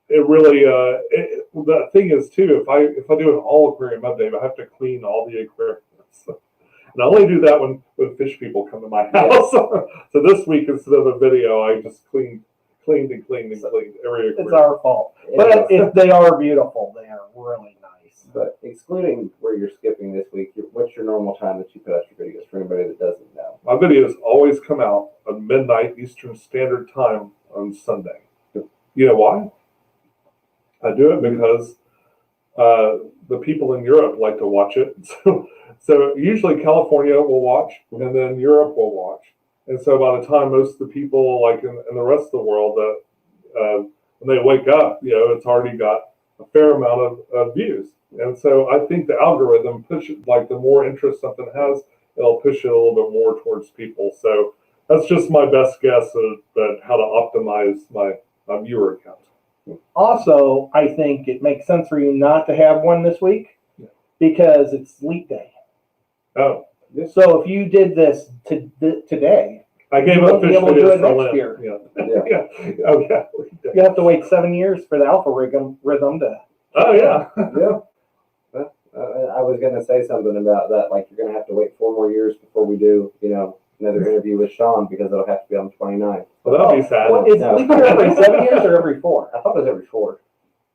it really the thing is too, if I do an all aquarium update, I have to clean all the aquariums. And I only do that when fish people come to my house. So this week, instead of a video, I just cleaned every aquarium. It's our fault. But they are beautiful. They are really nice. But excluding where you're skipping this week, what's your normal time that you put out your videos for anybody that doesn't know? My videos always come out at midnight Eastern Standard Time on Sunday. You know why? I do it because the people in Europe like to watch it. So usually California will watch, and then Europe will watch. And so by the time most of the people, like in the rest of the world, when they wake up, it's already got a fair amount of views. And so I think the algorithm pushes, like the more interest something has, it'll push it a little bit more towards people. So that's just my best guess at how to optimize my viewer count. Also, I think it makes sense for you not to have one this week because it's leap day. Oh, so if you did this today, I gave you up won't be fish able to do videos it for next Lent. year. Yeah. Oh yeah. You have to wait 7 years for the algorithm to. Oh yeah. Yeah. I was going to say something about that. Like, you're going to have to wait 4 more years before we do, another interview with Sean, because it'll have to be on the 29th. Well, that'll be sad. What, is leap year every 7 years or every 4? I thought it was every 4.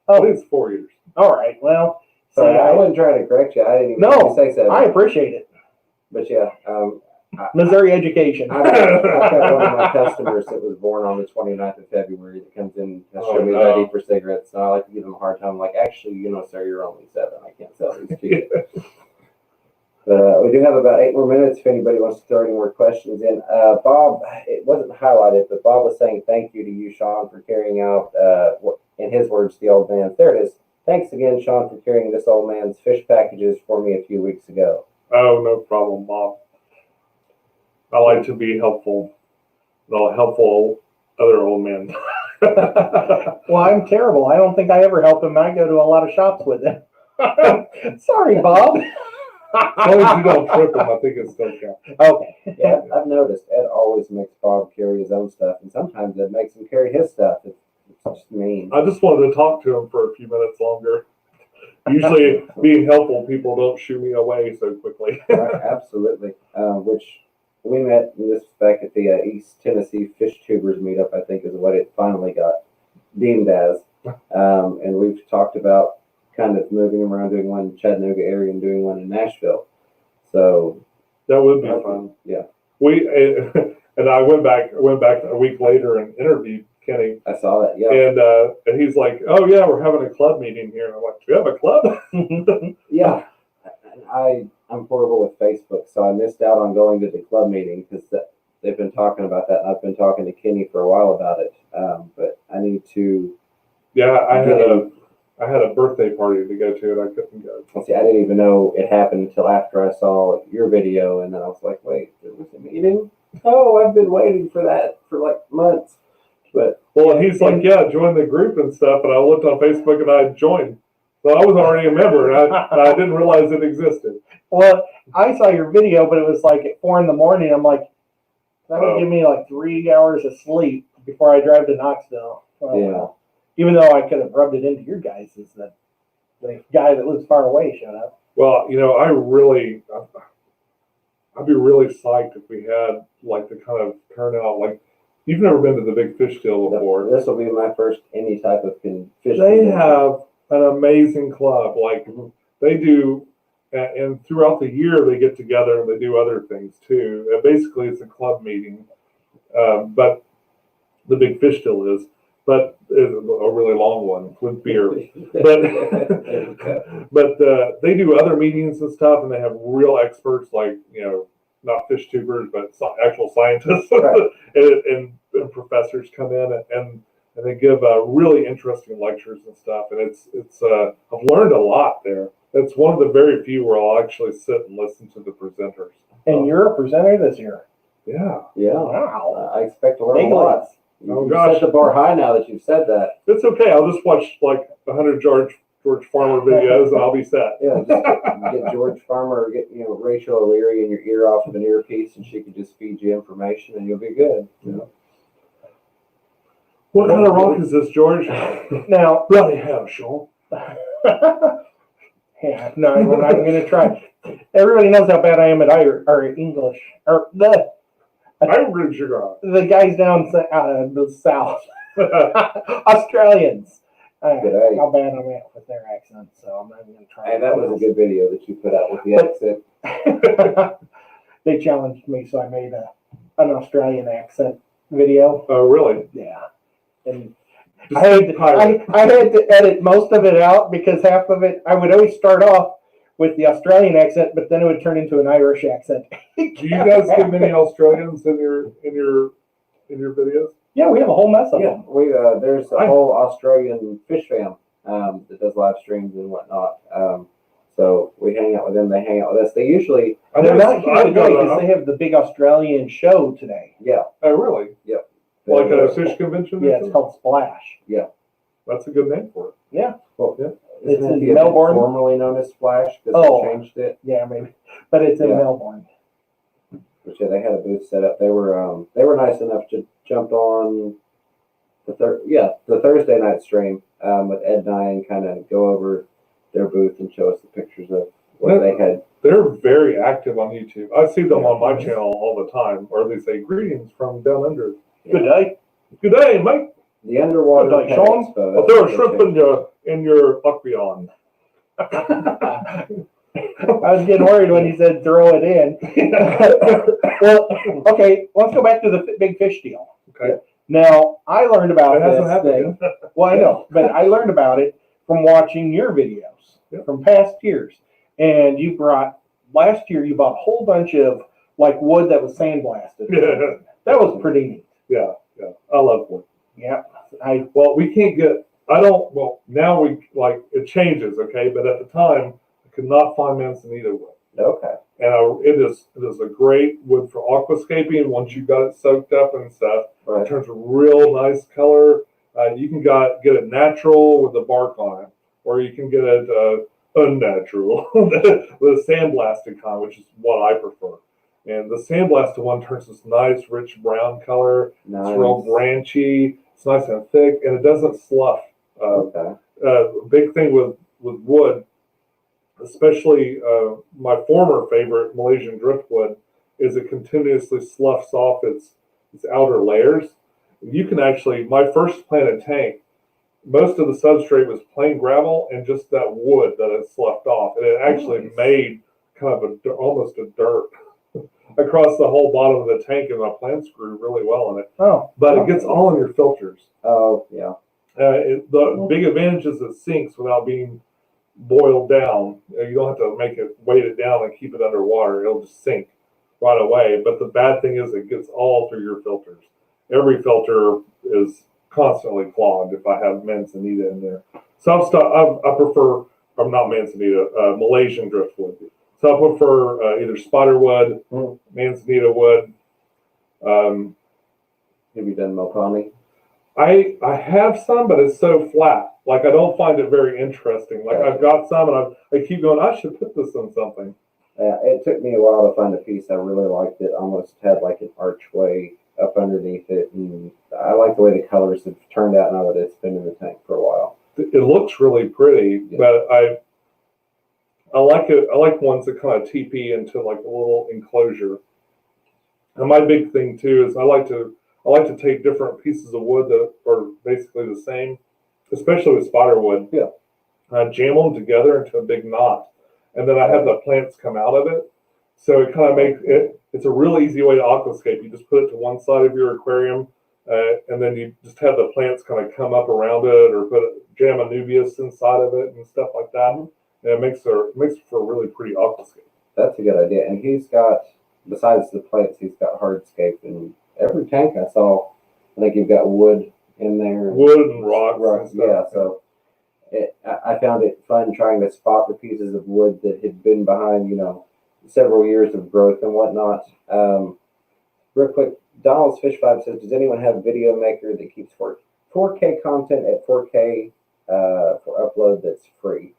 Oh, it's 4 years. All right. Well, so I wasn't trying to correct you. I didn't even say so. I appreciate it. But yeah, Missouri education. I've got one of my customers that was born on the 29th of February that comes in and show me ready for cigarettes. And I like to give them a hard time. I'm like, actually, sir, you're only 7. I can't sell these to you. But we do have about 8 more minutes if anybody wants to throw any more questions in. Bob, it wasn't highlighted, but Bob was saying thank you to you, Sean, for carrying out, in his words, the old man. There it is. Thanks again, Sean, for carrying this old man's fish packages for me a few weeks ago. Oh, no problem, Bob. I like to be helpful. No, helpful other old men. Well, I'm terrible. I don't think I ever help him. I go to a lot of shops with him. Sorry, Bob. As long as you don't trip him, I think it's okay. Okay. Yeah, I've noticed Ed always makes Bob carry his own stuff, and sometimes Ed makes him carry his stuff. It's just mean. I just wanted to talk to him for a few minutes longer. Usually, being helpful, people don't shoo me away so quickly. Right, absolutely. Which we met this back at the East Tennessee Fish Tubers meetup, I think is what it finally got deemed as. And we've talked about kind of moving around, doing one in Chattanooga area and doing one in Nashville. So that would be fun. Yeah. And I went back a week later and interviewed Kenny. I saw that. Yeah. And he's like, "Oh yeah, we're having a club meeting here." And I'm like, "Do you have a club?" Yeah. I'm horrible with Facebook, so I missed out on going to the club meeting because they've been talking about that. And I've been talking to Kenny for a while about it, but I need to. Yeah, I had a birthday party to go to, and I couldn't go. See, I didn't even know it happened until after I saw your video, and then I was like, "Wait, there was a meeting? Oh, I've been waiting for that for like months." But and he's like, "Yeah, join the group and stuff." And I looked on Facebook and I joined. So I was already a member, and I didn't realize it existed. Well, I saw your video, but it was like at 4 a.m. I'm like, that would give me like 3 hours of sleep before I drive to Knoxville. Well, even though I could have rubbed it into your guys, is that the guy that lives far away showed up. Well, I'd be really psyched if we had like the kind of turnout. Like, you've never been to the Big Fish Deal before. This will be my first any type of fish. They have an amazing club. Like, they do, and throughout the year they get together and they do other things too. Basically, it's a club meeting, but the Big Fish Deal is. But it's a really long one with beer. But they do other meetings and stuff, and they have real experts, like, not fish tubers, but actual scientists. Right. and professors come in and they give really interesting lectures and stuff. And it's I've learned a lot there. It's one of the very few where I'll actually sit and listen to the presenters. And you're a presenter this year. Yeah. Yeah. Wow. I expect to learn a lot. You've set the bar high now that you've said that. It's okay. I'll just watch like 100 George Farmer videos and I'll be set. Yeah, just get George Farmer or get Rachel O'Leary in your ear off of an earpiece, and she could just feed you information, and you'll be good. What kind of rock is this, George? Now, bloody hell, Sean. Yeah, no, I'm not going to try. Everybody knows how bad I am at English or the guys down the south, Australians. Good eye. How bad I'm at with their accent, so I'm not even going to try. And that was a good video that you put out with the accent. They challenged me, so I made an Australian accent video. Oh, really? Yeah. And Just I had to edit most of it out because half of it, I would always start off with the Australian accent, but then it would turn into an Irish accent. Do you guys get many Australians in your videos? Yeah, we have a whole mess of Yeah, them. there's a whole Australian fish fam that does live streams and whatnot. So we hang out with them. They hang out with us. They usually They're not here today because they have the big Australian show today. yeah. Oh, really? Yep. Like a fish convention? Yeah, it's called Splash. That's a good name for it. Yeah. Well, Yeah. It's Isn't it in the Melbourne. formerly known as Splash because Oh. they changed it. Yeah, maybe. But it's in Yeah. Melbourne. But yeah, they had a booth set up. They were nice enough to jump on the Thursday night stream with Ed and I and kind of go over their booth and show us the pictures of what they had. They're very active on YouTube. I see them on my channel all the time, or they say greetings from down under. Good day. Good day, mate. The underwater Good day, pet Sean. expo. But there are shrimp in your aquarium. I was getting worried when he said throw it in. Well, okay, let's go back to the big fish deal. Okay. Now, I learned about It hasn't this happened thing. Well, I know, but I learned about it from watching your videos from past years. And last year you bought a whole bunch of like wood that was sandblasted. Yeah. That was pretty neat. Yeah. I love wood. Yeah. Well, we can't get, now it changes, okay? But at the time, I could not find manzanita wood. Okay. And it is a great wood for aquascaping. Once you got it soaked up and stuff, Right. it turns a real nice color. You can get it natural with the bark on it, or you can get it unnatural with a sandblasted kind, which is what I prefer. And the sandblasted one turns this nice, rich brown color. Nice. It's real branchy. It's nice and thick, and it doesn't slough. Okay. Big thing with wood, especially my former favorite Malaysian driftwood, is it continuously sloughs off its outer layers. You can actually, my first planted tank, most of the substrate was plain gravel and just that wood that it sloughed off, and it actually made kind of almost a dirt across the whole bottom of the tank, and my plants grew really well in it. Oh. But it gets all in your filters. Oh yeah. The big advantage is it sinks without being boiled down. You don't have to weight it down and keep it underwater. It'll just sink right away. But the bad thing is it gets all through your filters. Every filter is constantly clogged if I have manzanita in there. So I prefer, not manzanita, Malaysian driftwood. So I prefer either spiderwood, manzanita wood. Have you done Mopani? I have some, but it's so flat. Like I don't find it very interesting. Like I've got some, and I keep going, I should put this on something. It took me a while to find a piece I really liked. It almost had like an archway up underneath it, and I like the way the colors have turned out now that it's been in the tank for a while. It looks really pretty, but I like it. I like ones that kind of TP into like a little enclosure. And my big thing too is I like to take different pieces of wood that are basically the same, especially with spiderwood. Yeah. I jam them together into a big knot, and then I have the plants come out of it. So it kind of makes it. It's a real easy way to aquascape. You just put it to one side of your aquarium, and then you just have the plants kind of come up around it, or jam a nubius inside of it and stuff like that. And it makes for a really pretty aquascape. That's a good idea. And he's got, besides the plants, he's got hardscape in every tank I saw. I think you've got wood in there. Wood and rocks. And Yeah, stuff. so I found it fun trying to spot the pieces of wood that had been behind, several years of growth and whatnot. Real quick, Donald's Fish Vibe says, does anyone have a video maker that keeps 4K content at 4K for upload that's free?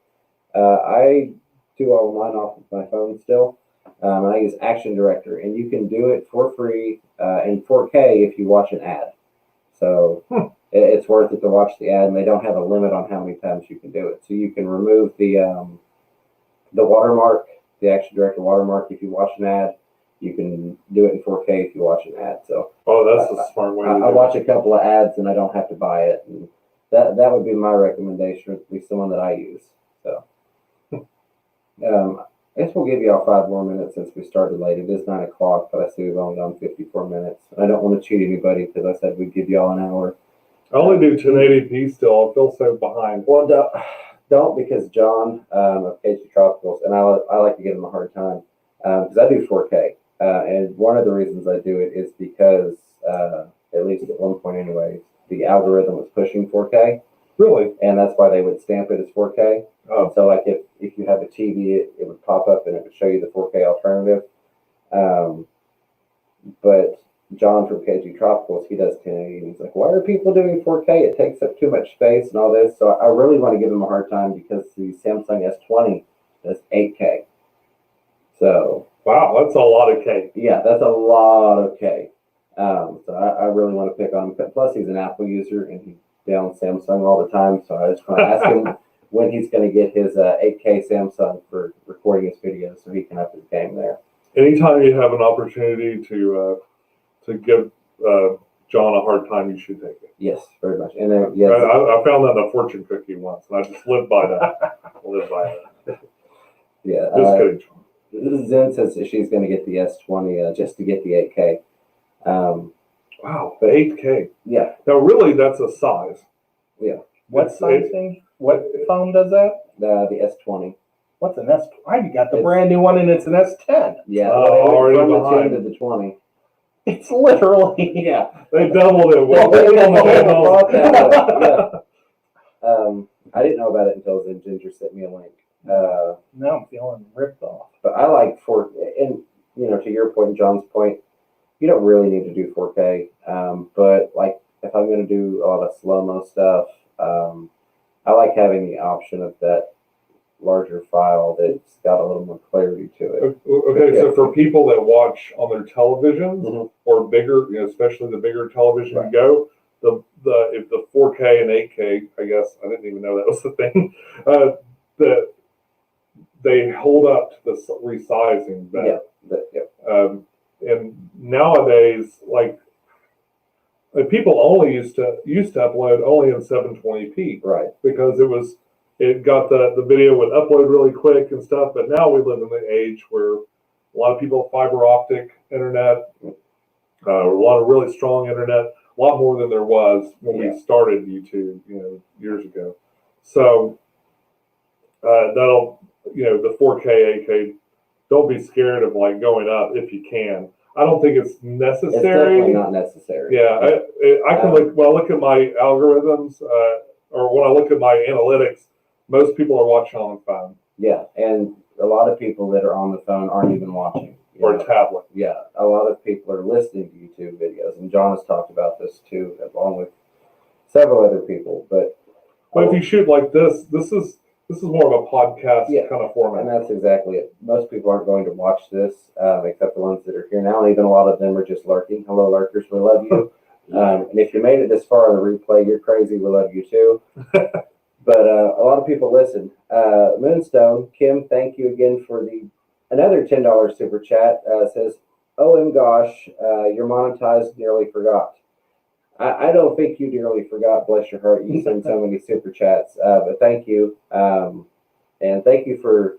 I do all mine off of my phone still. And I use Action Director, and you can do it for free in 4K if you watch an ad. So it's worth it to watch the ad, and they don't have a limit on how many times you can do it. So you can remove the watermark, the Action Director watermark if you watch an ad. You can do it in 4K if you watch an ad. So that's a smart way. I watch a couple of ads, and I don't have to buy it. And that would be my recommendation, at least the one that I use. So, I guess we'll give y'all 5 more minutes since we started late. It is 9 o'clock, but I see we've only gone 54 minutes. I don't want to cheat anybody because I said we'd give y'all an hour. I only do 1080p still. I feel so behind. Well, don't because John of KG Tropicals, and I like to give him a hard time because I do 4K. And one of the reasons I do it is because, at least at one point anyway, the algorithm was pushing 4K. Really? And that's why they would stamp it as 4K. Oh. So like if you have a TV, it would pop up and it would show you the 4K alternative. But John from KG Tropicals, he does 1080, and he's like, why are people doing 4K? It takes up too much space and all this. So I really want to give him a hard time because the Samsung S20 does 8K. So wow, that's a lot of K. yeah, that's a lot of K. So I really want to pick on him. Plus, he's an Apple user and he's down Samsung all the time. So I just want to ask him when he's going to get his 8K Samsung for recording his videos so he can up his game there. Anytime you have an opportunity to give John a hard time, you should take it. Yes, very much. And then yes, I found that in a fortune cookie once, and I just lived by that. Yeah. Just kidding, John. Zen says that she's going to get the S20 just to get the 8K. Wow, the 8K. Yeah. Now, really, that's a size. Yeah. What size thing? What phone does that? The S20. What's an S? You got the brand new one, and it's an S10. Yeah. Already from the behind. 10 to the 20. It's literally Yeah. They doubled it. I didn't know about it until Zen Ginger sent me a link. Now I'm feeling ripped off. But I like and to your point, John's point, you don't really need to do 4K. But like if I'm going to do a lot of slow-mo stuff, I like having the option of that larger file that's got a little more clarity to it. Okay, so for people that watch on their televisions Mhm. or bigger, especially the bigger television Right. you go, if the 4K and 8K, I guess I didn't even know that was the thing. They hold up to the resizing better. Yeah. And nowadays, like people only used to upload only in 720p, Right. because it got the video would upload really quick and stuff. But now we live in the age where a lot of people have fiber optic internet, a lot of really strong internet, a lot more than there was when we started YouTube, years ago. So that'll, the 4K, 8K, don't be scared of like going up if you can. I don't think it's necessary. It's definitely not necessary. Yeah, I can look when I look at my algorithms, or when I look at my analytics. Most people are watching on the phone. Yeah, and a lot of people that are on the phone aren't even watching. Or a tablet. Yeah, a lot of people are listening to YouTube videos, and John has talked about this too, along with several other people. But if you shoot like this is more of a podcast kind of format. And that's exactly it. Most people aren't going to watch this, except the ones that are here now. Even a lot of them are just lurking. Hello, lurkers, we love you. And if you made it this far on the replay, you're crazy. We love you too. But a lot of people listen. Moonstone, Kim, thank you again for another $10 super chat. Says, "OM gosh, you're monetized. Nearly forgot." I don't think you dearly forgot. Bless your heart. You send so many super chats. But thank you, and thank you for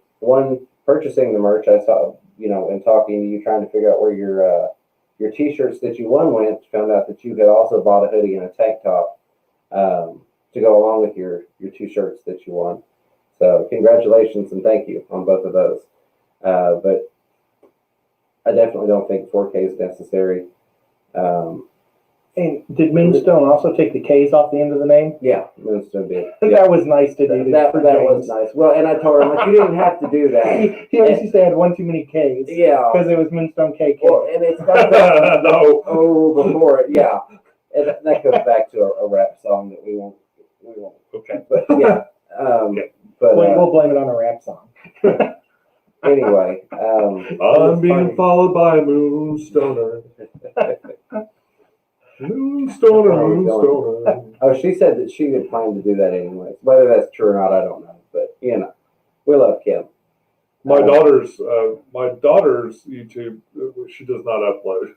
purchasing the merch. I saw in talking to you, trying to figure out where your T-shirts that you won went. Found out that you had also bought a hoodie and a tank top. To go along with your 2 shirts that you won. So congratulations and thank you on both of those. But I definitely don't think 4K is necessary. And did Moonstone also take the K's off the end of the name? Yeah, Moonstone did. That was nice to do. That was nice. Well, and I told him, you didn't have to do that. He always used to have one too many K's. Yeah. Because it was Moonstone KK. Well, and it's got before it. Yeah. And that goes back to a rap song that we won't. Okay. But yeah. But we'll blame it on a rap song. Anyway. I'm being followed by a Moonstoner. Moonstoner. Oh, she said that she had planned to do that anyway. Whether that's true or not, I don't know. But we love Kim. My daughter's YouTube, she does not upload,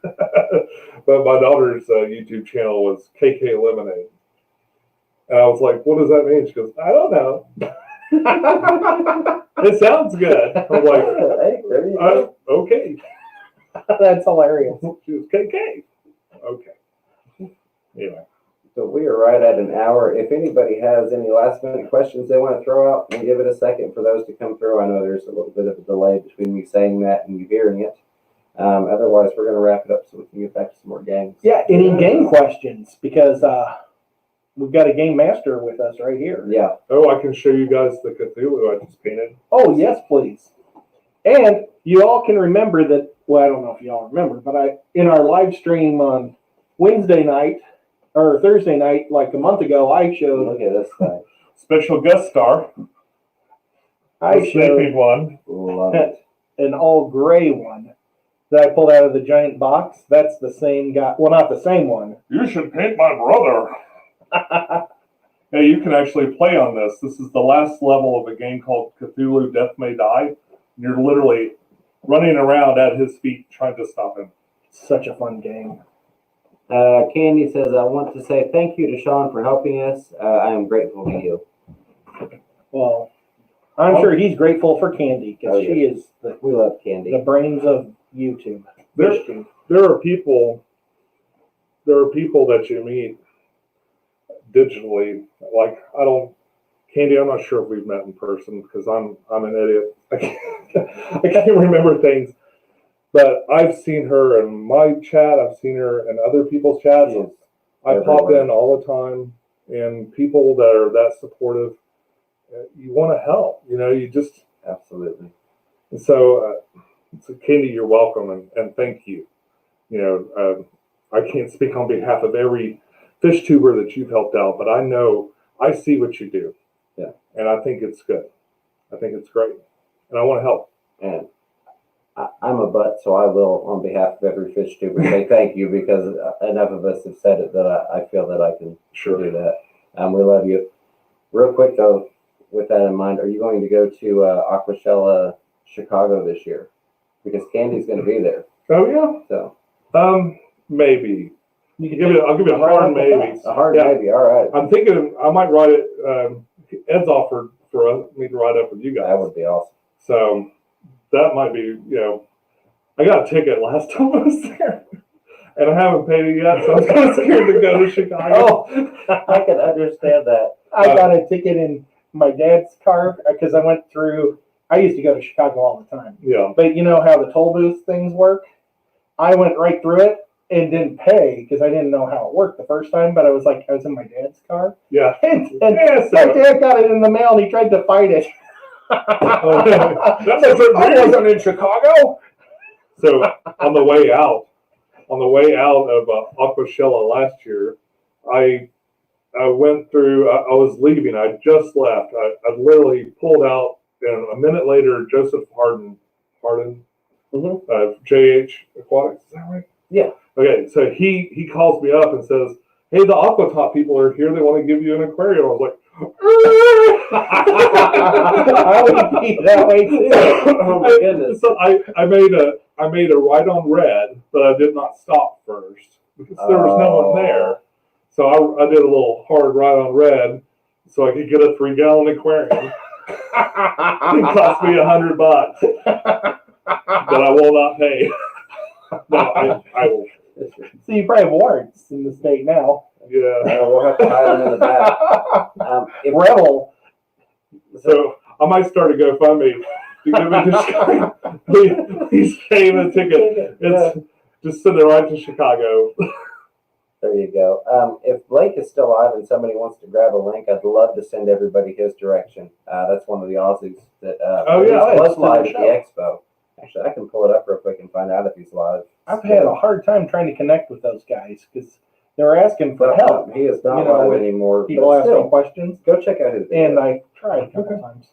but my daughter's YouTube channel was KK Lemonade. And I was like, what does that mean? She goes, I don't know. It sounds good. I'm like, Hey, there you go. Okay. That's hilarious. She was KK. Okay. Anyway. So we are right at an hour. If anybody has any last minute questions they want to throw out, we'll give it a second for those to come through. I know there's a little bit of a delay between me saying that and you hearing it. Otherwise, we're going to wrap it up so we can get back to some more games. Yeah, any game questions? Because we've got a game master with us right here. Yeah. Oh, I can show you guys the Cthulhu I just painted. Oh, yes, please. And you all can remember that, well, I don't know if you all remember, but in our live stream on Wednesday night, or Thursday night, like a month ago, I showed. Look at this thing. Special guest star. I The sleeping showed one. Love it. an all gray one that I pulled out of the giant box. That's the same guy. Well, not the same one. You should paint my brother. Yeah, you can actually play on this. This is the last level of a game called Cthulhu Death May Die. You're literally running around at his feet trying to stop him. Such a fun game. Candy says, I want to say thank you to Sean for helping us. I am grateful to you. Well, I'm sure he's grateful for Candy because Oh, yeah. she is We love Candy. the brains of YouTube. There are people that you meet digitally. Like Candy, I'm not sure if we've met in person because I'm an idiot. I can't remember things. But I've seen her in my chat. I've seen her in other people's chats. Yes. I pop in all the time, and people that are that supportive, you want to help. You just Absolutely. and so, Candy, you're welcome, and thank you. I can't speak on behalf of every fish tuber that you've helped out, but I know I see what you do. Yeah. And I think it's good. I think it's great, and I want to help. And I'm a butt, so I will, on behalf of every fish tuber, say thank you because enough of us have said it that I feel that I can do that. We love you. Real quick, though, with that in mind, are you going to go to Aquashella Chicago this year? Because Candy's going to be there. Oh yeah. So Maybe. I'll give it a hard maybe. a hard maybe. All right. I'm thinking I might write it. Ed's offered for me to ride up with you guys. That would be awesome. So that might be, I got a ticket last time I was there, and I haven't paid it yet, so I'm kind of scared to go to Chicago. I can understand that. I got a ticket in my dad's car because I used to go to Chicago all the time. Yeah. But you know how the toll booth things work? I went right through it and didn't pay because I didn't know how it worked the first time, but I was in my dad's car. Yeah. And my dad got it in the mail and he tried to fight it. I wasn't in Chicago. So on the way out of Aquashella last year, I went through. I was leaving. I just left. I literally pulled out, and a minute later, Joseph Harden, JH Aquatics. Is that right? Yeah. Okay. So he calls me up and says, "Hey, the Aquatop people are here. They want to give you an aquarium." I was like, I would be that way too. Oh my goodness. So I made a right on red, but I did not stop first because there was no one there. So I did a little hard right on red so I could get a 3-gallon aquarium. It cost me $100 that I will not pay. No, I will. So you probably have warrants in the state now. Yeah. We'll have to hide them in the back. Rebel. So I might start a GoFundMe to give me this guy. He's paying a ticket. It's just send it right to Chicago. There you go. If Blake is still alive and somebody wants to grab a link, I'd love to send everybody his direction. That's one of the Aussies that was live at the expo. Actually, I can pull it up real quick and find out if he's live. I've had a hard time trying to connect with those guys because they were asking for help. He is not live anymore. People asking questions. Go check out his video. And I tried a couple times.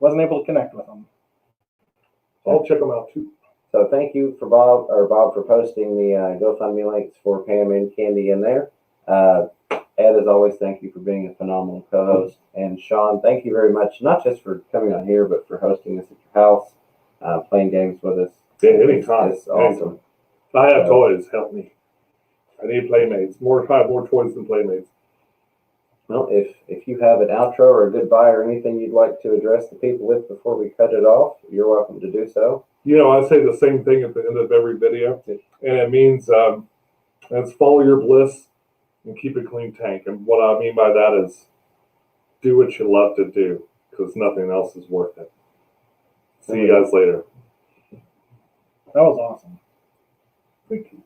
Wasn't able to connect with them. I'll check them out too. So thank you for Bob for posting the GoFundMe links for Pam and Candy in there. Ed, as always, thank you for being a phenomenal co-host. And Sean, thank you very much, not just for coming on here, but for hosting us at your house, playing games with us. Yeah, anytime. It's awesome. I have toys. Help me. I need playmates. I have more toys than playmates. Well, if you have an outro or a goodbye or anything you'd like to address the people with before we cut it off, you're welcome to do so. I say the same thing at the end of every video, and it means it's follow your bliss and keep a clean tank. And what I mean by that is do what you love to do, because nothing else is worth it. See you guys later. That was awesome. Thank you.